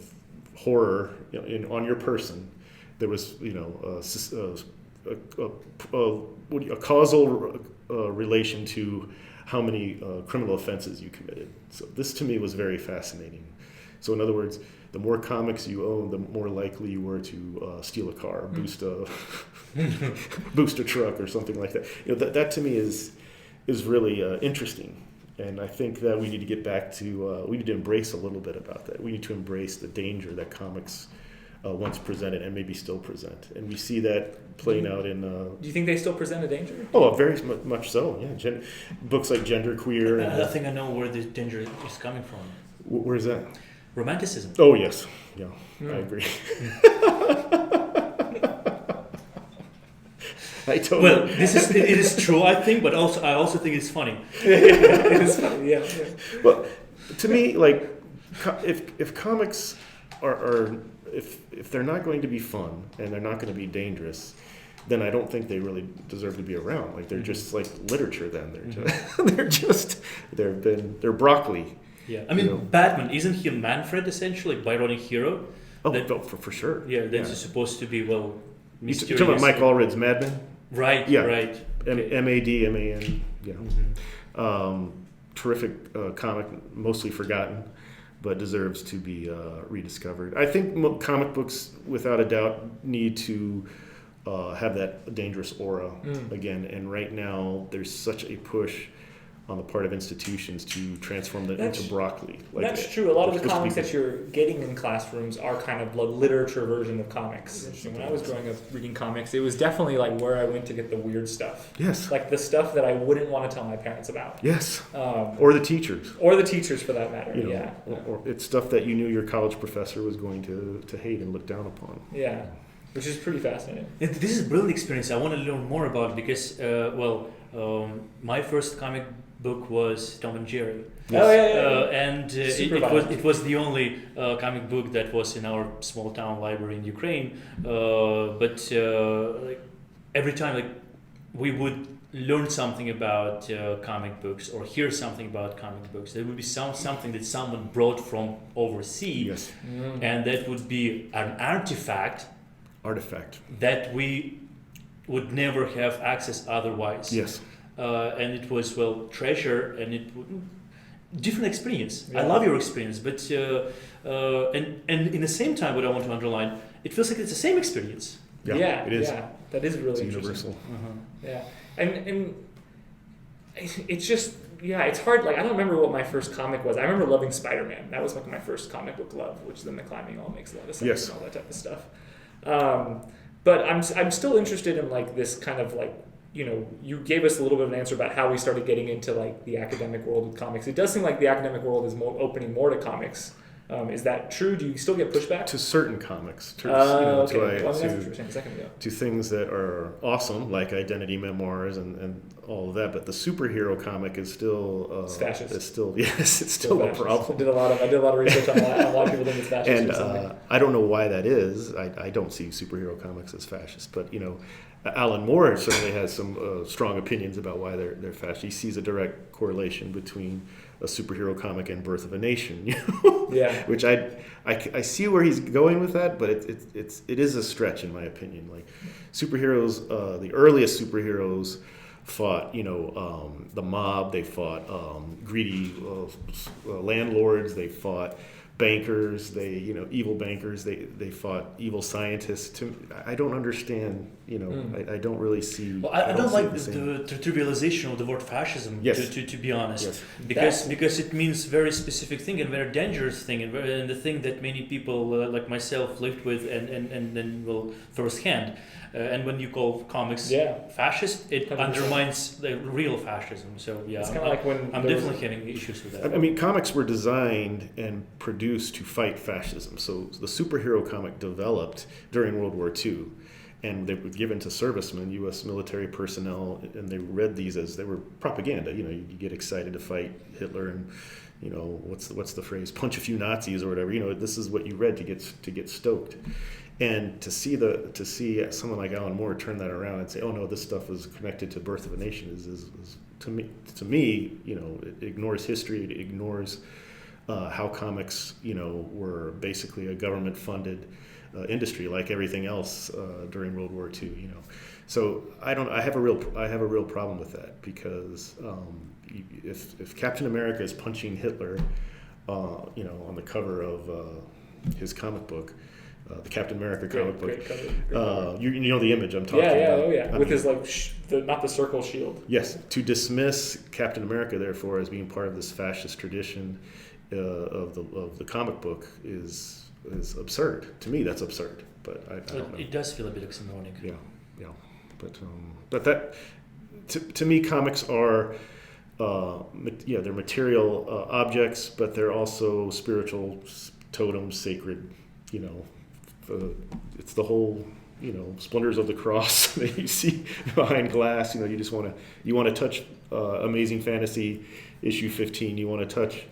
Horror on your person, there was a causal relation to how many criminal offenses you committed. So this to me was very fascinating. So in other words, the more comics you own, the more likely you were to steal a car, boost a truck, or something like that. That to me is really interesting, and I think that we need to get back to we need to embrace a little bit about that. We need to embrace the danger that comics once presented and maybe still present, and we see that playing out in. Do you think they still present a danger? Oh, very much so. Yeah, books like Genderqueer. I think I know where this danger is coming from. Where's that? Romanticism. Oh yes, yeah, I agree. Well, it is true, I think, but I also think it's funny. It is funny, yeah. Well, to me, like, if comics are if they're not going to be fun and they're not going to be dangerous, then I don't think they really deserve to be around. Like, they're just like literature. Then they're broccoli. Yeah, I mean, Batman, isn't he a Manfred essentially, Byronic hero? Oh, for sure. Yeah, that's supposed to be mysterious. You're talking about Mike Allred's Mad Men? Right. Yeah. Right. Okay. MAD. Yeah. Terrific comic, mostly forgotten, but deserves to be rediscovered. I think comic books, without a doubt, need to have that dangerous aura again. And right now, there's such a push on the part of institutions to transform them into broccoli. That's true. A lot of the comics that you're getting in classrooms are kind of the literature version of comics. And when I was growing up reading comics, it was definitely like where I went to get the weird stuff. Yes. Like the stuff that I wouldn't want to tell my parents about. Yes. Or the teachers. Or the teachers, for that matter. Or it's stuff that you knew your college professor was going to hate and look down upon. Yeah. Which is pretty fascinating. This is a brilliant experience. I want to learn more about it because, my first comic book was Tom and Jerry. Yes. Oh yeah. And it was the only comic book that was in our small town library in Ukraine. But every time we would learn something about comic books or hear something about comic books, there would be something that someone brought from overseas, yes. And that would be an artifact that we would never have access otherwise. Yes. And it was treasure, and different experience. Yeah. I love your experience, but and in the same time, what I want to underline, it feels like it's the same experience. Yeah, it is. Yeah, that is really universal. Yeah, and it's just it's hard. Like, I don't remember what my first comic was. I remember loving Spider-Man. That was like my first comic book love, which then the climbing all makes a lot of sense. Yes. And all that type of stuff. But I'm still interested in like this kind of like. You gave us a little bit of an answer about how we started getting into like the academic world with comics. It does seem like the academic world is opening more to comics Is that true? Do you still get pushback? To certain comics, Okay. Well, that's what you were to saying a second ago. things that are awesome, like identity memoirs and all of that. But the superhero comic is still It's fascist. It's still it's still a fascist. problem. I did a lot of research on that. A lot of people think it's fascist And or something. I don't know why that is. I don't see superhero comics as fascist, but Alan Moore certainly has some strong opinions about why they're fascist. He sees a direct correlation between a superhero comic and Birth of a Nation. Yeah. Which I see where he's going with that, but it is a stretch in my opinion. Like superheroes, the earliest superheroes fought the mob. They fought greedy landlords. They fought bankers, evil bankers, they fought evil scientists. I don't understand, I don't really see. Well, I don't like see the trivialization of the word fascism, Yes. to be honest, Yes. because it means very specific thing and very dangerous thing, and the thing that many people like myself lived with and well firsthand. And when you call comics fascist, it 100%. undermines the real fascism. So yeah, It's kind of like when I'm definitely having issues with that. I mean, comics were designed and produced to fight fascism. So the superhero comic developed during World War II, and they were given to servicemen, U.S. military personnel, and they read these as they were propaganda. You get excited to fight Hitler, and what's the phrase? Punch a few Nazis or whatever. This is what you read to get stoked. And to see someone like Alan Moore turn that around and say, "Oh no, this stuff is connected to Birth of a Nation," is to me, it ignores history. It ignores how comics, were basically a government-funded industry like everything else during World War II. So I have a real problem with that, because if Captain America is punching Hitler, on the cover of his comic book. The Captain America comic book. Great cover. You know the image I'm talking about. Yeah. With his not the circle shield. Yes, to dismiss Captain America, therefore, as being part of this fascist tradition of the comic book is absurd. To me, that's absurd. But I don't know. It does feel a bit oxymoronic. Yeah. But that to me, comics are. They're material objects, but they're also spiritual totems, sacred. It's the whole, splendors of the cross that you see behind glass. You just want to touch Amazing Fantasy issue 15. You want to touch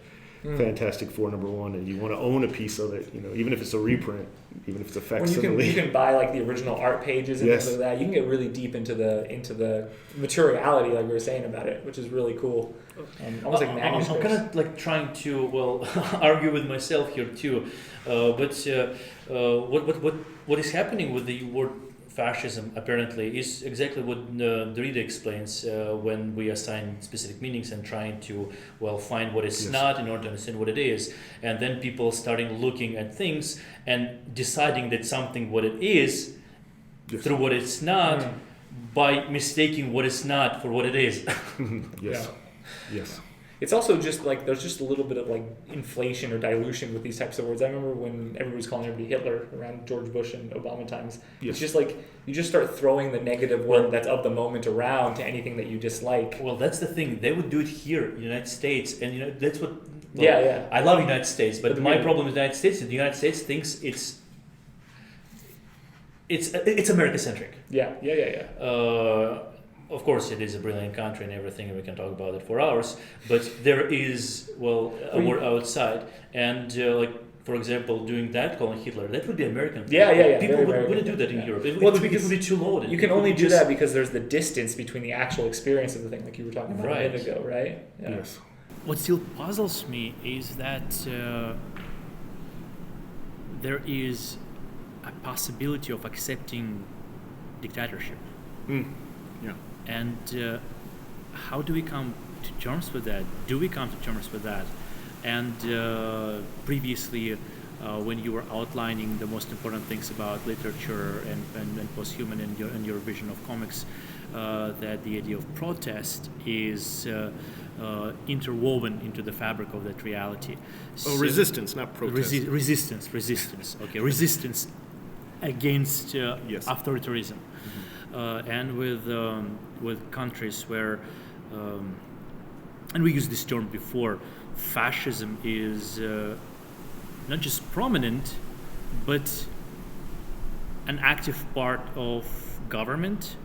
Fantastic Four #1, and you want to own a piece of it. Even if it's a reprint, even if it's a facsimile. You can buy like the original art pages and things like that. You can get really deep into the materiality, like we were saying about it, which is really cool. Almost like manuscripts. I'm kind of like trying to argue with myself here too, but what is happening with the word fascism apparently is exactly what Derrida explains when we assign specific meanings and trying to find what is not in order to understand what it is, and then people starting looking at things and deciding that something what it is through what it's not by mistaking what is not for what it is. Yes. It's also just like there's just a little bit of like inflation or dilution with these types of words. I remember when everybody was calling everybody Hitler around George Bush and Obama times. Yes. It's just like you just start throwing the negative word that's of the moment around to anything that you dislike. Well, that's the thing. They would do it here in the United States, and that's what. I love the United States, but my problem with the United States is the United States thinks it's America-centric. Yeah. Of course, it is a brilliant country and everything, and we can talk about it for hours. But there is a word outside, and for example, doing that, calling Hitler, that would be American. People wouldn't do that in Europe. It would be too loaded. You can only do that because there's the distance between the actual experience of the thing, like you were talking about a minute ago, right? Yeah. Yes. What still puzzles me is that there is a possibility of accepting dictatorship. Yeah. And how do we come to terms with that? Do we come to terms with that? And previously, when you were outlining the most important things about literature and posthuman and your vision of comics, that the idea of protest is interwoven into the fabric of that reality. Resistance, not protest. Resistance. Okay, resistance against authoritarianism. And with countries where, and we used this term before, fascism is not just prominent, but an active part of government,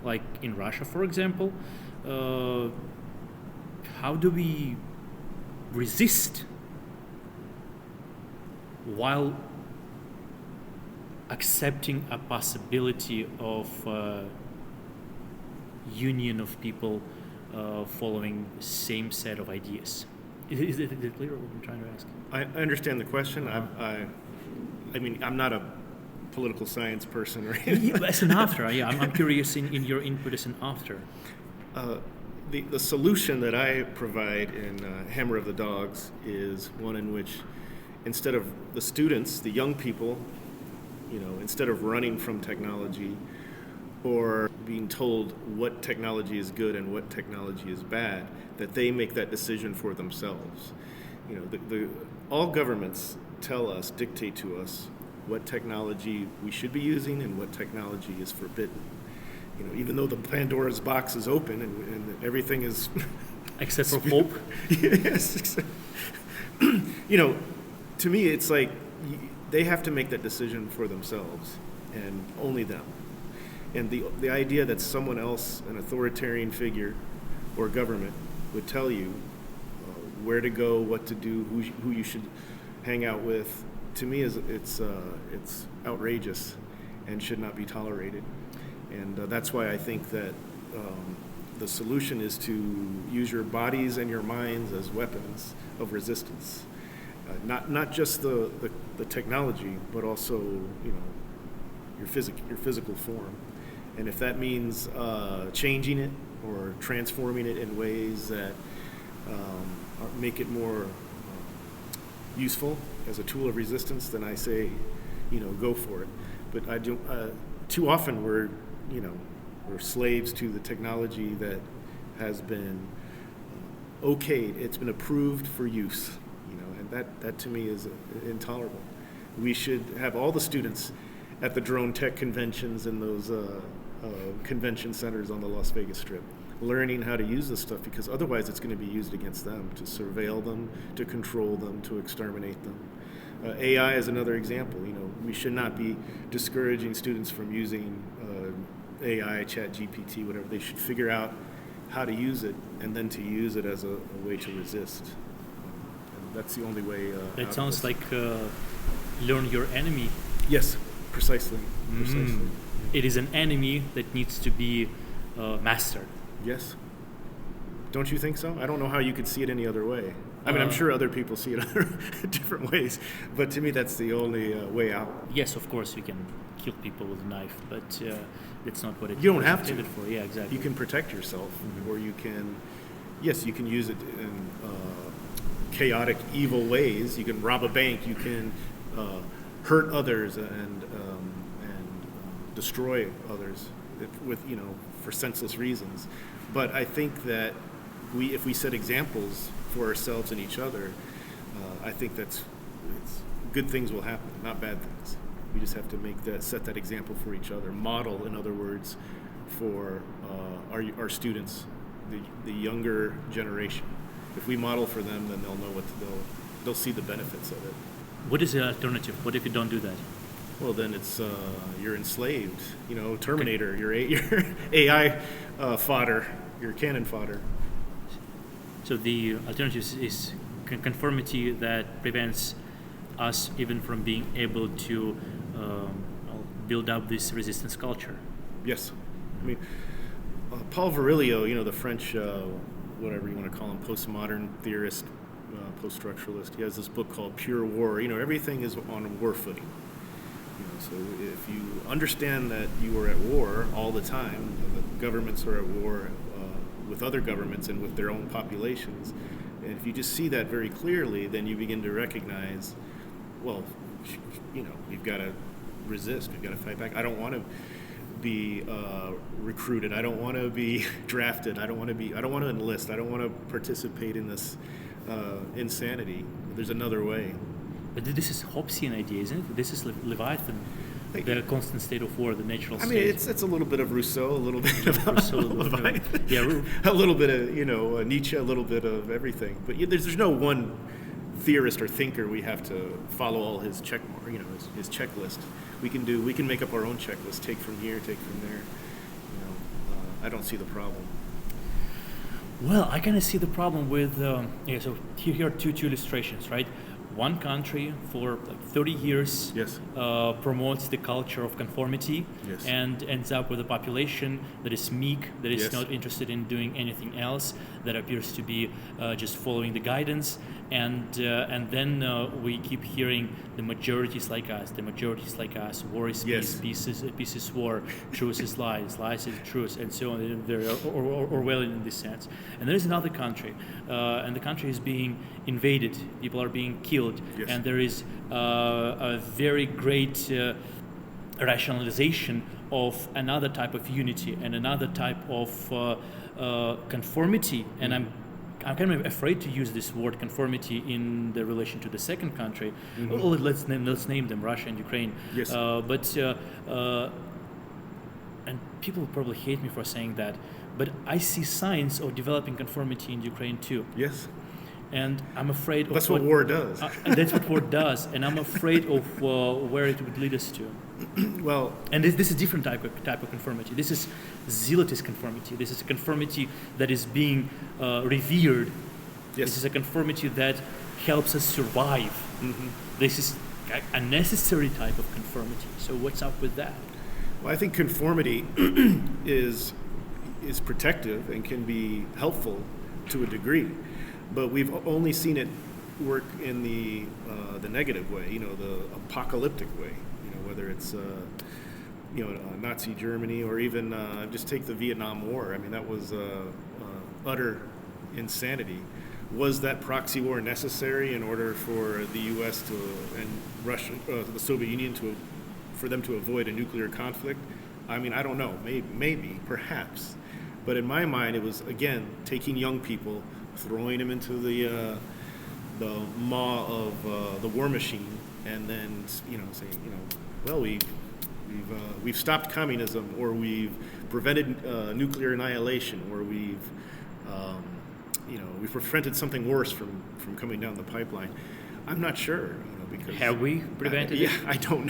like in Russia, for example. How do we resist while accepting a possibility of union of people following the same set of ideas? Is it clear what I'm trying to ask? I understand the question. I mean, I'm not a political science person or anything. As an author, I'm curious in your input as an author. The solution that I provide in Hammer of the Dogs is one in which, instead of the students, the young people, instead of running from technology or being told what technology is good and what technology is bad, that they make that decision for themselves. All governments dictate to us what technology we should be using and what technology is forbidden. Even though the Pandora's box is open and everything is except for hope. Yes. To me, it's like they have to make that decision for themselves and only them. And the idea that someone else, an authoritarian figure or government, would tell you where to go, what to do, who you should hang out with, to me it's outrageous and should not be tolerated. And that's why I think that the solution is to use your bodies and your minds as weapons of resistance. Not just the technology, but also your physical form. And if that means changing it or transforming it in ways that make it more useful as a tool of resistance, then I say, go for it. But I do. Too often we're slaves to the technology that has been okayed. It's been approved for use, and that to me is intolerable. We should have all the students at the drone tech conventions and those convention centers on the Las Vegas Strip learning how to use this stuff, because otherwise it's going to be used against them, to surveil them, to control them, to exterminate them. AI is another example. We should not be discouraging students from using AI, ChatGPT, whatever. They should figure out how to use it and then to use it as a way to resist. And that's the only way. That sounds like learn your enemy. Yes, precisely. Precisely. It is an enemy that needs to be mastered. Yes. Don't you think so? I don't know how you could see it any other way. I mean, I'm sure other people see it other different ways, but to me, that's the only way out. Yes, of course, you can kill people with a knife, but it's not what it. You don't have to. For. Yeah, exactly. You can protect yourself, or you can use it in chaotic, evil ways. You can rob a bank. You can hurt others and destroy others with for senseless reasons. But I think that if we set examples for ourselves and each other, I think good things will happen, not bad things. We just have to set that example for each other, model, in other words, for our students, the younger generation. If we model for them, then they'll know they'll see the benefits of it. What is the alternative? What if you don't do that? Well, then it's you're enslaved. Terminator. Your AI fodder. Your cannon fodder. So the alternative is conformity that prevents us even from being able to build up this resistance culture. Yes. I mean, Paul Virilio, the French, whatever you want to call him, postmodern theorist, post-structuralist, he has this book called Pure War. Everything is on a war footing. So if you understand that you are at war all the time, the governments are at war with other governments and with their own populations, and if you just see that very clearly, then you begin to recognize, well, we've got to resist, we've got to fight back. I don't want to be recruited. I don't want to be drafted. I don't want to enlist. I don't want to participate in this insanity. There's another way. But this is Hobbesian idea, isn't it? This is Leviathan, the constant state of war, the natural state. I mean, it's a little bit of Rousseau, a little bit of Leviathan, yeah, a little bit of Nietzsche, a little bit of everything. But there's no one theorist or thinker, we have to follow all his his checklist. We can make up our own checklist. Take from here, take from there. I don't see the problem. Well, I kind of see the problem with, so here are two illustrations, right? One country for like 30 years Yes. Promotes the culture of conformity Yes. and ends up with a population that is meek, that is Yes. not interested in doing anything else, that appears to be just following the guidance. And then we keep hearing the majorities like us, war is Yes. peace is war, truth is lies, lies is truth, and so on. Very Orwellian in this sense. And there is another country, and the country is being invaded. People are being killed, Yes. and there is a very great rationalization of another type of unity and another type of conformity. And I'm kind of afraid to use this word conformity in the relation to the second country. Well, let's name them Russia and Ukraine. Yes. And people will probably hate me for saying that, but I see signs of developing conformity in Ukraine too. Yes. And I'm afraid of That's what war does. That's what war does, and I'm afraid of where it would lead us to. Well, And this is different type of conformity. This is zealotous conformity. This is a conformity that is being revered. yes. This is a conformity that helps us survive. This is a necessary type of conformity. So what's up with that? Well, I think conformity is protective and can be helpful to a degree, but we've only seen it work in the negative way. The apocalyptic way. Whether it's Nazi Germany or even just take the Vietnam War. I mean, that was utter insanity. Was that proxy war necessary in order for the U.S. and Russia, the Soviet Union, for them to avoid a nuclear conflict? I mean, I don't know. Maybe, perhaps. But in my mind, it was, again, taking young people, throwing them into the maw of the war machine, and then saying, well, we've stopped communism, or we've prevented nuclear annihilation, or we've prevented something worse from coming down the pipeline. I'm not sure, because Have we prevented it? I don't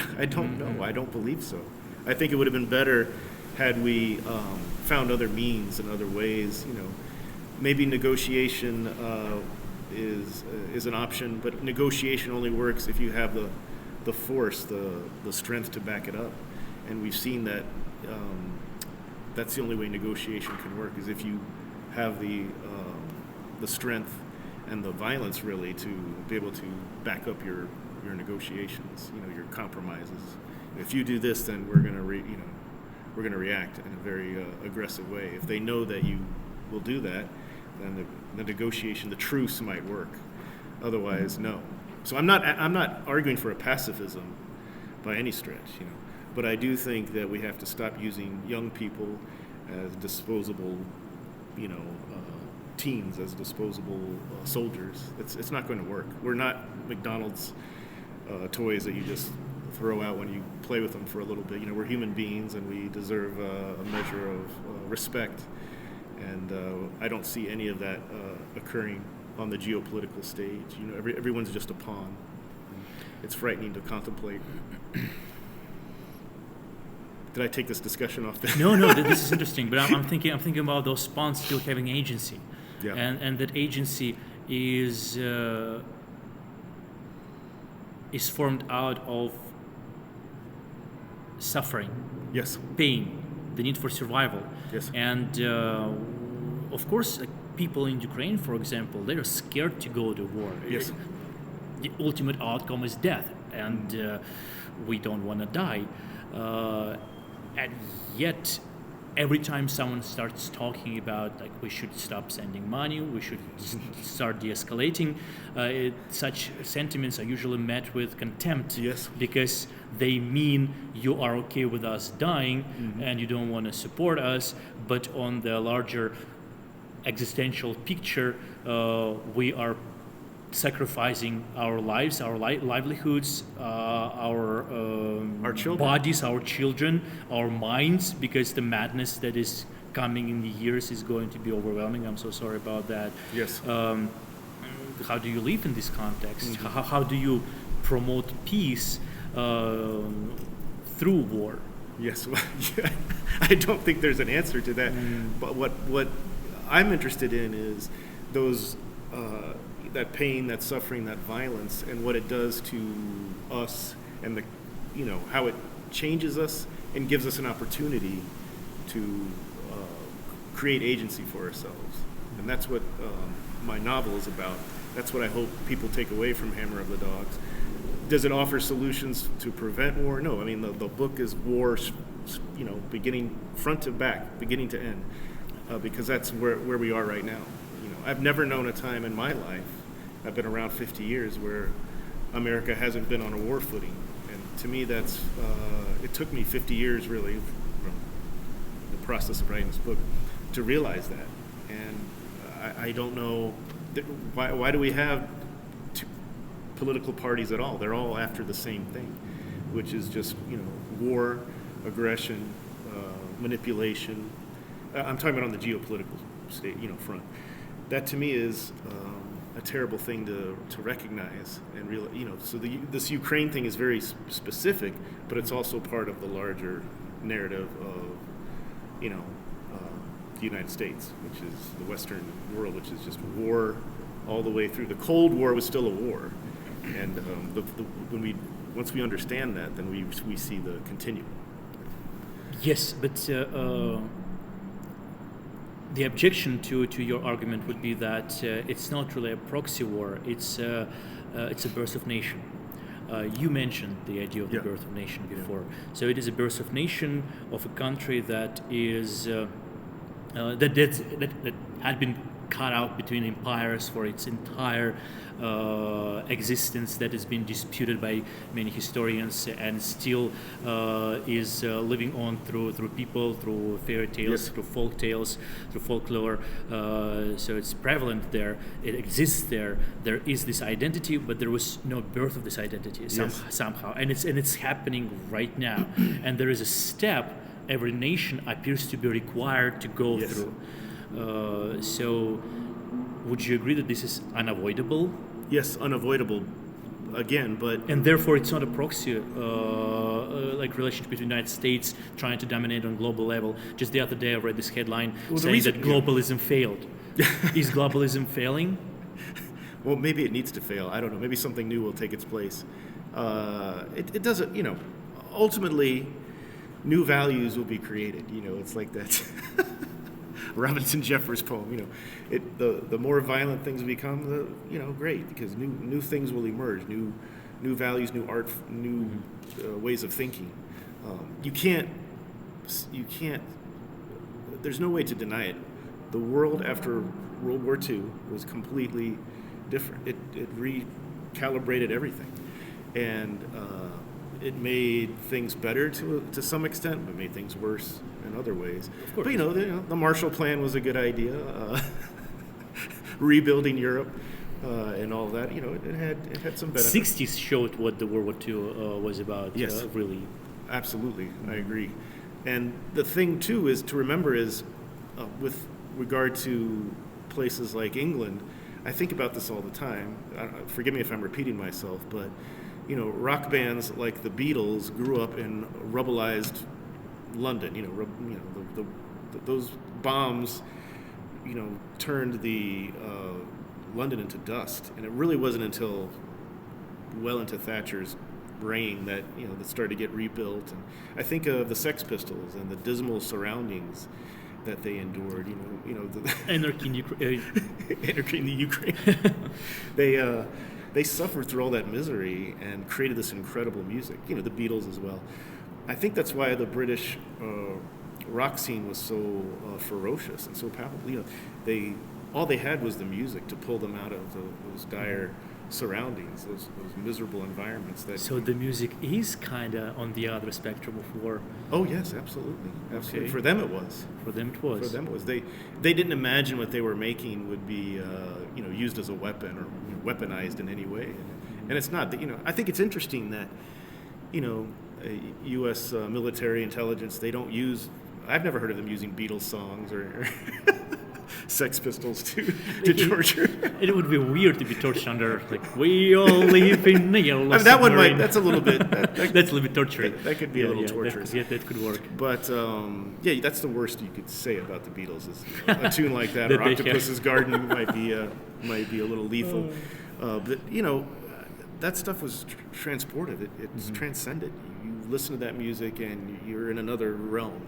know. I don't believe so. I think it would have been better had we found other means and other ways. Maybe negotiation is an option, but negotiation only works if you have the force, the strength to back it up. And we've seen that that's the only way negotiation can work, is if you have the strength and the violence, really, to be able to back up your negotiations, your compromises. If you do this, then we're going to react in a very aggressive way. If they know that you will do that, then the negotiation, the truce might work. Otherwise, no. So I'm not arguing for a pacifism by any stretch, but I do think that we have to stop using young people as disposable, teens as disposable soldiers. It's not going to work. We're not McDonald's toys that you just throw out when you play with them for a little bit. We're human beings, and we deserve a measure of respect. And I don't see any of that occurring on the geopolitical stage. Everyone's just a pawn. It's frightening to contemplate. Did I take this discussion off? No, this is interesting. But I'm thinking about those pawns still having agency, Yeah. and that agency is formed out of suffering, Yes. pain, the need for survival. Yes. And of course, people in Ukraine, for example, they're scared to go to war. Yes. The ultimate outcome is death, and we don't want to die. And yet, every time someone starts talking about, like, we should stop sending money, we should start de-escalating, such sentiments are usually met with contempt. Yes. Because they mean you are okay with us dying, and you don't want to support us, but on the larger existential picture, we are sacrificing our lives, our livelihoods, our children. bodies, our children, our minds, because the madness that is coming in the years is going to be overwhelming. I'm so sorry about that. Yes. how do you live in this context? How do you promote peace through war? Yes, well, yeah, I don't think there's an answer to that. But what I'm interested in is those that pain, that suffering, that violence, and what it does to us, and the how it changes us and gives us an opportunity to create agency for ourselves. And that's what my novel is about. That's what I hope people take away from Hammer of the Dogs. Does it offer solutions to prevent war? No. I mean, the book is war, beginning front to back, beginning to end, because that's where we are right now. I've never known a time in my life, I've been around 50 years, where America hasn't been on a war footing. And to me, that's, it took me 50 years, really, from the process of writing this book, to realize that. And I don't know, why do we have two political parties at all? They're all after the same thing, which is just, war, aggression, manipulation. I'm talking about on the geopolitical state, front. That to me is a terrible thing to recognize and realize. So this Ukraine thing is very specific, but it's also part of the larger narrative of, the United States, which is the Western world, which is just war all the way through. The Cold War was still a war, and once we understand that, then we see the continuum. Yes, but the objection to your argument would be that it's not really a proxy war. It's a birth of nation. You mentioned the idea of the birth of nation before. So it is a birth of nation of a country that is that had been cut out between empires for its entire existence, that has been disputed by many historians and still is living on through people, through fairy tales, through folk tales, through folklore. So it's prevalent there, it exists there. There is this identity, but there was no birth of this identity somehow, and it's happening right now. And there is a step every nation appears to be required to go through. So would you agree that this is unavoidable? Yes, unavoidable, again, but... And therefore it's not a proxy, relationship between the United States trying to dominate on global level. Just the other day I read this headline saying that globalism failed. Is globalism failing? Well, maybe it needs to fail. I don't know. Maybe something new will take its place. It doesn't, ultimately, new values will be created. It's like that... Robinson Jeffers poem, the more violent things become, great, because new things will emerge, new values, new art, new ways of thinking. You can't. There's no way to deny it. The world after World War II was completely different. It recalibrated everything, and it made things better to some extent, but made things worse in other ways. Of course. But the Marshall Plan was a good idea. Rebuilding Europe and all that. It had some benefits. 60s showed what the World War II was about. Yes, really. Absolutely, I agree. And the thing too is to remember is, with regard to places like England, I think about this all the time. Forgive me if I'm repeating myself, but rock bands like the Beatles grew up in rubbleized London. Those bombs, turned the London into dust, and it really wasn't until well into Thatcher's reign that that started to get rebuilt. And I think of the Sex Pistols and the dismal surroundings that they endured. Anarchy in Ukraine. Anarchy in the Ukraine. They suffered through all that misery and created this incredible music. The Beatles as well. I think that's why the British rock scene was so ferocious and so palpable. All they had was the music to pull them out of those dire surroundings, those miserable environments. So the music is kind of on the other spectrum of war. Oh yes, absolutely. Okay. For them it was. For them it was. They didn't imagine what they were making would be used as a weapon or weaponized in any way, and it's not. I think it's interesting that U.S. Military intelligence, they don't use. I've never heard of them using Beatles songs or Sex Pistols to torture. It would be weird to be tortured under like we all live in a yellow I mean, that one submarine. that's a little bit. That's a little bit torturing. That could be a little torturous. That could work. But yeah, that's the worst you could say about the Beatles. Is a tune like that, That or they Octopus's Garden might be a little lethal. But that stuff was transported. It's transcended. You listen to that music and you're in another realm.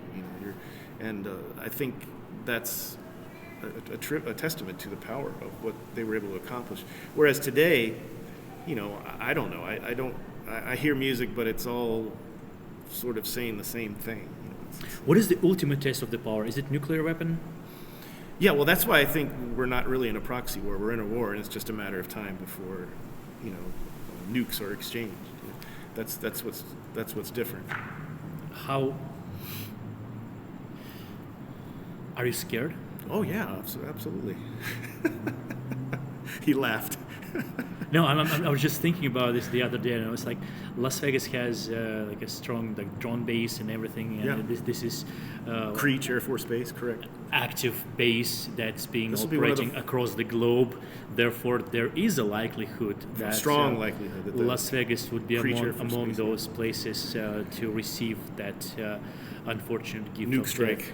I think that's a testament to the power of what they were able to accomplish. Whereas today, I don't know. I hear music, but it's all sort of saying the same thing. What is the ultimate test of the power? Is it nuclear weapon? Yeah, well, that's why I think we're not really in a proxy war. We're in a war, and it's just a matter of time before, nukes are exchanged. That's what's different. How are you scared? Oh yeah, absolutely. He laughed. No, I was just thinking about this the other day, and I was like, Las Vegas has like a strong drone base and everything, and Yeah. this is Creech Air Force Base, correct. active base that's being This will be one of operating across the globe. Therefore, there is a likelihood that Strong likelihood that the Las Vegas would be Creech Air Force among Base, those places to receive that unfortunate gift nuke of strike. death.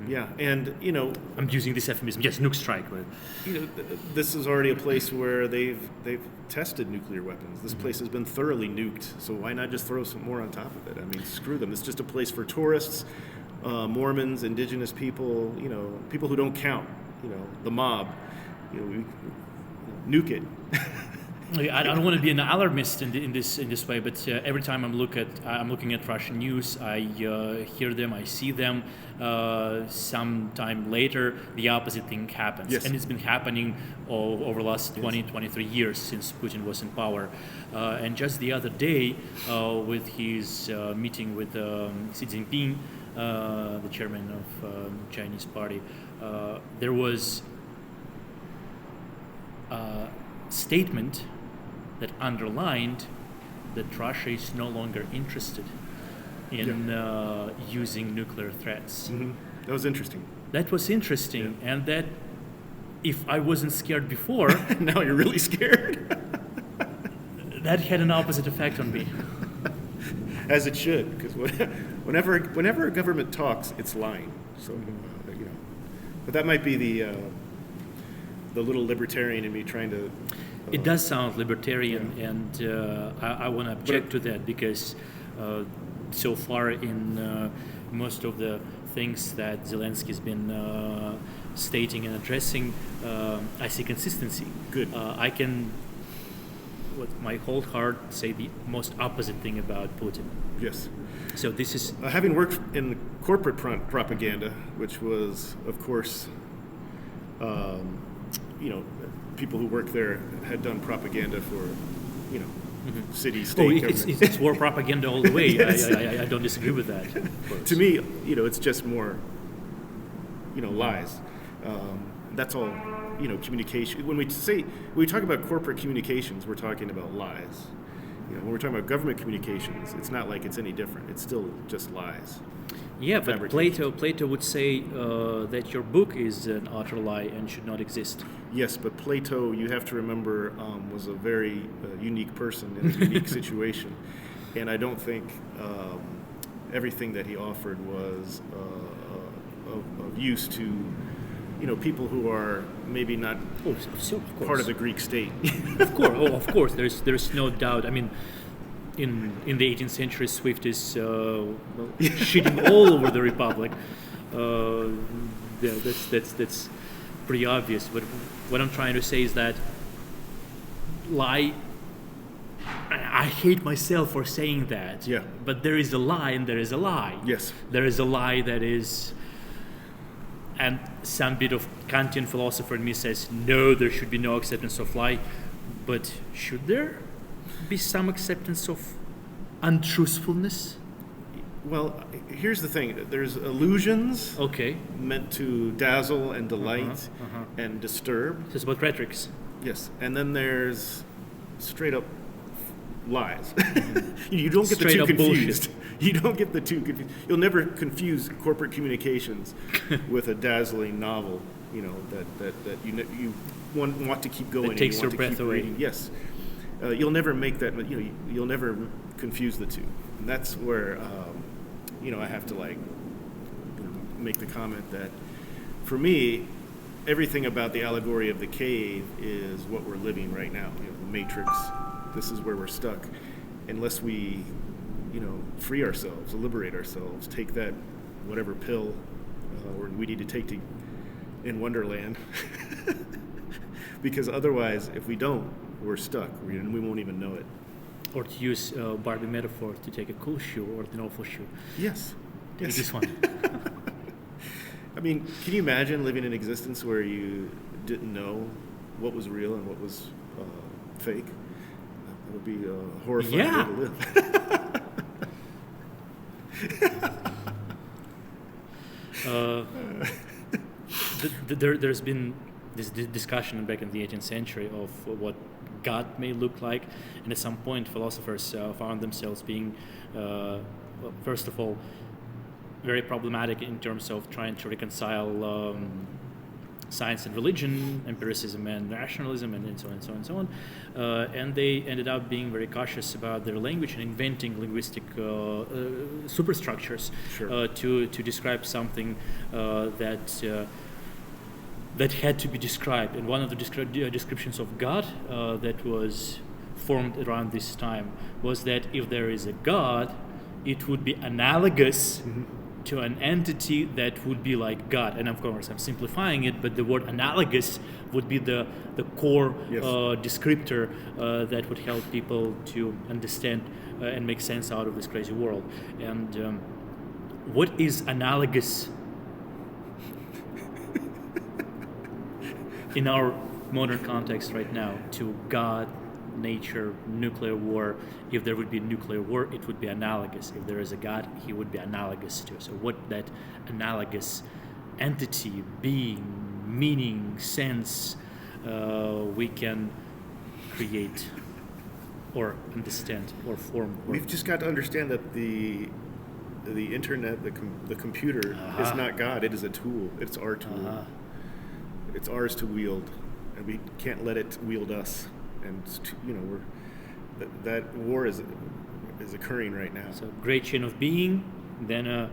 Yeah, and I'm using this euphemism. Yes, nuke strike. But this is already a place where they've tested nuclear weapons. This place has been thoroughly nuked, so why not just throw some more on top of it? I mean, screw them. It's just a place for tourists, Mormons, indigenous people, people who don't count, the mob. Nuke it. I don't want to be an alarmist in this way, but every time I'm looking at Russian news, I hear them, I see them. Sometime later, the opposite thing happens, Yes. and it's been happening over the last 20-23 years since Putin was in power. And just the other day, with his meeting with Xi Jinping, the chairman of Chinese Party, there was a statement that underlined that Russia is no longer interested in using nuclear threats. Mm-hmm. That was interesting. That was interesting, and that if I wasn't scared before, Now you're really scared. that had an opposite effect on me. As it should, because whenever a government talks, it's lying. So, but that might be the little libertarian in me trying to. It does sound libertarian, and I want to object to that because so far in most of the things that Zelensky's been stating and addressing, I see consistency. Good. I can, with my whole heart, say the most opposite thing about Putin. Yes. So this is Having worked in corporate propaganda, which was, of course, people who worked there had done propaganda for, city, state government. it's war propaganda all the way. Yes. I don't disagree with that. of course. To me, it's just more, lies. That's all, communication. When we talk about corporate communications, we're talking about lies. When we're talking about government communications, it's not like it's any different. It's still just lies. Yeah, but Fabrication. Plato would say that your book is an utter lie and should not exist. Yes, but Plato, you have to remember, was a very unique person in a unique situation. And I don't think everything that he offered was of use to, people who are maybe not part of the Greek state. Of course. There's no doubt. I mean, in the 18th century, Swift is shitting all over the Republic. That's pretty obvious. But what I'm trying to say is that lie. I hate myself for saying that. Yeah. But there is a lie and there is a lie. Yes. There is a lie that is. And some bit of Kantian philosopher in me says, no, there should be no acceptance of lie. But should there be some acceptance of untruthfulness? Well, here's the thing. There's illusions Okay. meant to dazzle and delight and disturb. So it's about rhetorics. Yes. And then there's straight up lies. You don't get Straight the up two confused. You don't get the two confused. You'll never confuse corporate communications with a dazzling novel. you know, that you want to keep going. It takes and you your want to breath keep away. reading. Yes, you'll never make that. You know, you'll never confuse the two. And that's where you know, I have to like make the comment that for me, everything about the allegory of the cave is what we're living right now. You know, the Matrix. This is where we're stuck, unless we, you know, free ourselves, liberate ourselves, take that whatever pill we need to take to in Wonderland. Because otherwise, if we don't, we're stuck, and we won't even know it. Or to use Barbie metaphor, to take a cool shoe or an awful shoe. Yes. Take this one. I mean, can you imagine living an existence where you didn't know what was real and what was fake? That would be a horrifying way to live. There's been this discussion back in the 18th century of what God may look like, and at some point philosophers found themselves being, first of all, very problematic in terms of trying to reconcile science and religion, empiricism and rationalism, and so on and so on and so on. And they ended up being very cautious about their language and inventing linguistic superstructures to describe something that had to be described. And one of the descriptions of God that was formed around this time was that if there is a God, it would be analogous to an entity that would be like God. And of course, I'm simplifying it, but the word analogous would be the core descriptor that would help people to understand and make sense out of this crazy world. And what is analogous in our modern context right now to God, nature, nuclear war? If there would be nuclear war, it would be analogous. If there is a God, he would be analogous to. So what that analogous entity, being, meaning, sense, we can create or understand or form. We've just got to understand that the internet, the computer is not God. It is a tool. It's our tool. It's ours to wield, and we can't let it wield us. And you know, that war is occurring right now. So great chain of being, then a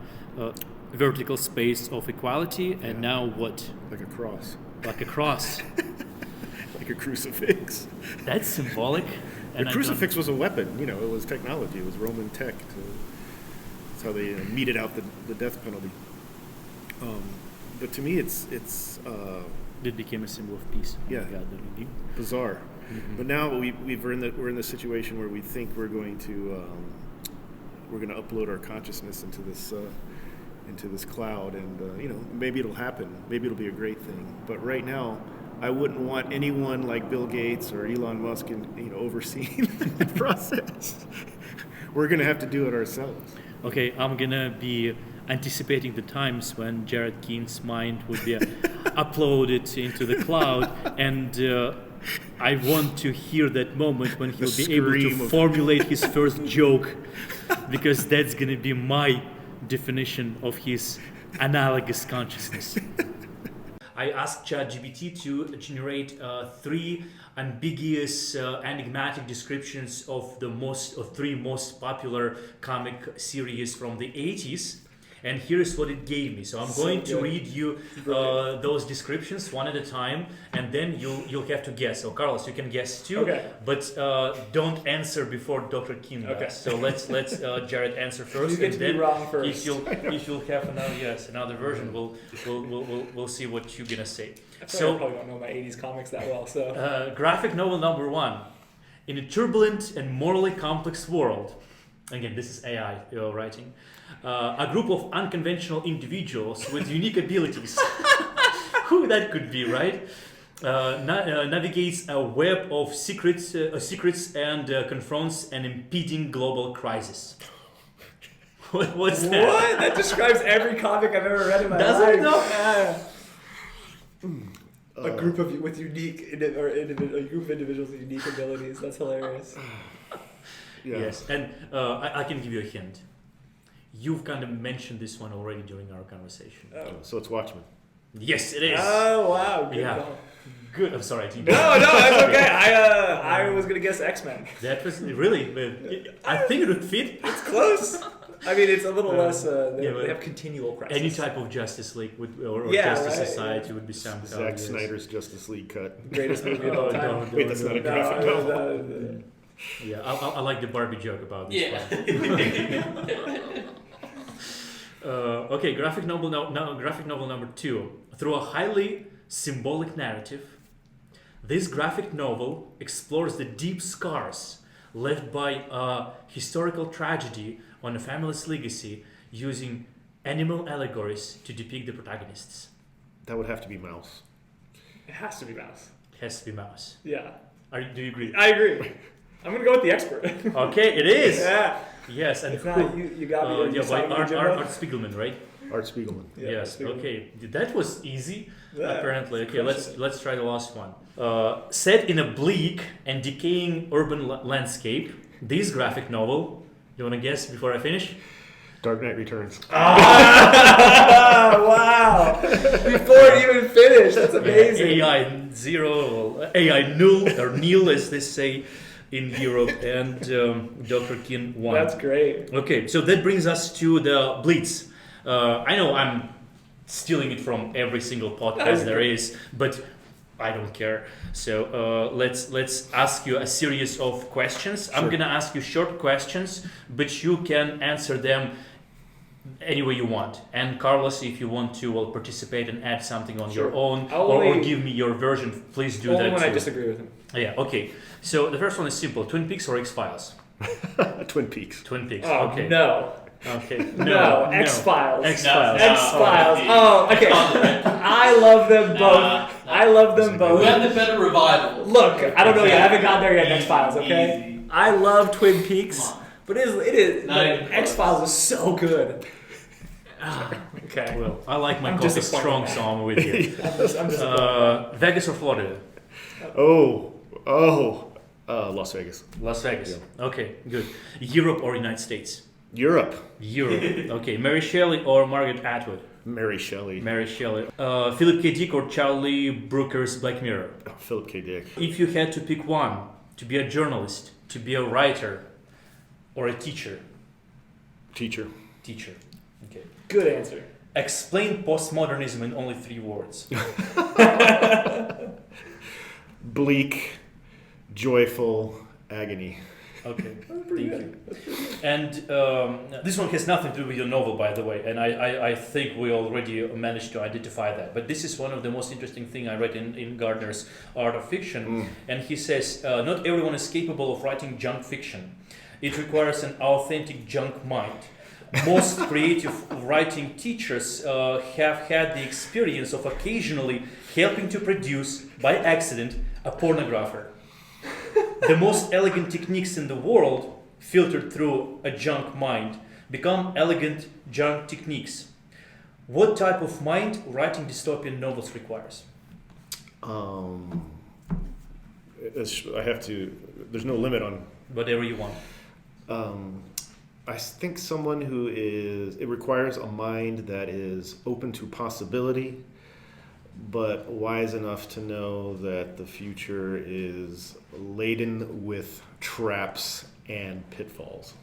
vertical space of equality, and now what? Like a cross. Like a cross. Like a crucifix. That's symbolic. The crucifix was a weapon. You know, it was technology. It was Roman tech. That's how they meted out the death penalty. But to me, it's it became a symbol of peace. Yeah, bizarre. Mm-hmm. But now we're in the situation where we think we're going to upload our consciousness into this cloud, and you know, maybe it'll happen. Maybe it'll be a great thing. But right now, I wouldn't want anyone like Bill Gates or Elon Musk overseeing that process. We're going to have to do it ourselves. Okay, I'm gonna be anticipating the times when Jarret Keene's mind would be uploaded into the cloud, and I want to hear that moment when he'll be able to formulate his first joke, because that's going to be my definition of his analogous consciousness. I asked ChatGPT to generate 3 ambiguous, enigmatic descriptions of the 3 most popular comic series from the 80s. And here's what it gave me. So I'm going to read you those descriptions one at a time, and then you'll have to guess. So Carlos, you can guess too, but don't answer before Dr. Keene does. Okay. So let's Jarret answer first, you get to be wrong first. If you'll have another version, we'll see what you're gonna say. I probably don't know my 80s comics that well. So graphic novel number 1. In a turbulent and morally complex world, again, this is AI writing. A group of unconventional individuals with unique abilities, who that could be, right? Navigates a web of secrets and confronts an impending global crisis. What's that? What? That describes every comic I've ever read in my life. Does it though? A group of a group of individuals with unique abilities. That's hilarious. Yeah. Yes, and I can give you a hint. You've kind of mentioned this one already during our conversation. So it's Watchmen. Yes, it is. Oh wow, good Yeah. call. Good. I'm sorry. No, that's okay. I was gonna guess X-Men. That was really. I think it would fit. It's close. I mean, it's a little less. They but have continual crisis. Any type of Justice League or Yeah, Justice right, Society would be somehow. Zack yes. Snyder's Justice League cut. Greatest movie of all time. Don't- Wait, that's not a graphic novel. Yeah, I like the Barbie joke about this Yeah. one. Okay, graphic novel number 2. Through a highly symbolic narrative, this graphic novel explores the deep scars left by a historical tragedy on a family's legacy using animal allegories to depict the protagonists. That would have to be Mouse. It has to be Mouse. It has to be Mouse. Yeah, Do you agree? I agree. I'm gonna go with the expert. Okay, it is. Yeah, Yes, and it's not you. You got me. yeah, by Art Spiegelman, right? Art Spiegelman. Yeah, Yes. Spiegelman. Okay, that was easy. Yeah, Apparently. Okay, crush let's try the last one. Set in a bleak and decaying urban landscape, this graphic novel. You want to guess before I finish? Dark Knight Returns. Wow! Before it even finished, that's amazing. AI 0, AI null or nil, as they say in Europe, and Dr. Keene 1. That's great. Okay, so that brings us to the Blitz. I know I'm stealing it from every single podcast there is, but I don't care. So let's ask you a series of questions. I'm gonna ask you short questions, but you can answer them any way you want. And Carlos, if you want to, will participate and add something on your own, or give me your version. Please do Only that when too. I disagree with him. Yeah. Okay. So the first one is simple: Twin Peaks or X-Files? Twin Peaks. Twin Peaks. Oh Okay. no. Okay. No, X-Files. X-Files. X-Files. Oh, okay. I love them both. I love them Who both. had the better revival? Look, I don't know yet. I haven't gotten there yet. X-Files, okay? Easy. I love Twin Peaks, but it is. Not But even close. X-Files is so good. Okay. Well, I like my I'm coffee disappointed. strong, so I'm with you. I'm disappointed. Vegas or Florida? Las Vegas. Las Vegas. Okay, good. Europe or United States? Europe. Europe. Okay. Mary Shelley or Margaret Atwood? Mary Shelley. Mary Shelley. Philip K. Dick or Charlie Brooker's Black Mirror? Philip K. Dick. If you had to pick one, to be a journalist, to be a writer, or a teacher? Teacher. Teacher. Okay. Good answer. Explain postmodernism in only 3 words. Bleak, joyful, agony. Okay, thank you. And this one has nothing to do with your novel, by the way, and I think we already managed to identify that. But this is one of the most interesting things I read in Gardner's Art of Fiction, and he says, not everyone is capable of writing junk fiction. It requires an authentic junk mind. Most creative writing teachers have had the experience of occasionally helping to produce, by accident, a pornographer. The most elegant techniques in the world, filtered through a junk mind, become elegant junk techniques. What type of mind writing dystopian novels requires? I have to. There's no limit on. Whatever you want. I think someone who is. It requires a mind that is open to possibility, but wise enough to know that the future is laden with traps and pitfalls.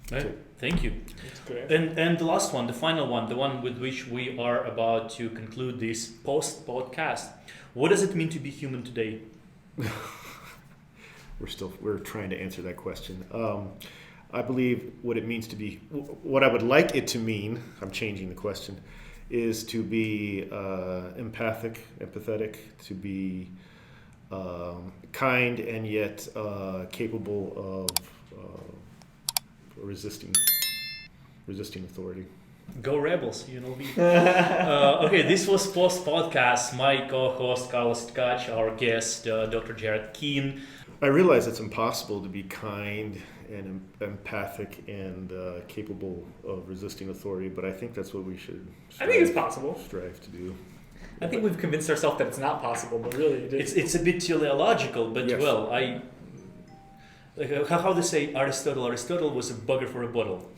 Thank you. That's good. And the last one, the final one, the one with which we are about to conclude this post-podcast. What does it mean to be human today? We're trying to answer that question. I believe what it means to be, what I would like it to mean, I'm changing the question, is to be empathetic, to be kind and yet capable of resisting authority. Go Rebels, UNLV. Okay, this was Post Podcast. My co-host Carlos Tkach, our guest Dr. Jarret Keene. I realize it's impossible to be kind and empathic and capable of resisting authority, but I think that's what we should I think it's possible. strive to do. I think we've convinced ourselves that it's not possible, but really it is. It's a bit teleological, but Yes. well, how they say Aristotle was a bugger for a bottle.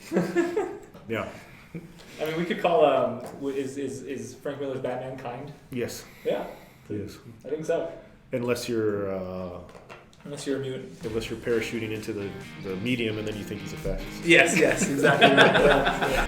Yeah. I mean, we could call is Frank Miller's Batman kind? Yes. Yeah, Yes. I think so. Unless you're Unless you're a mutant. unless you're parachuting into the medium and then you think he's a fascist. Yes, exactly right. Yeah.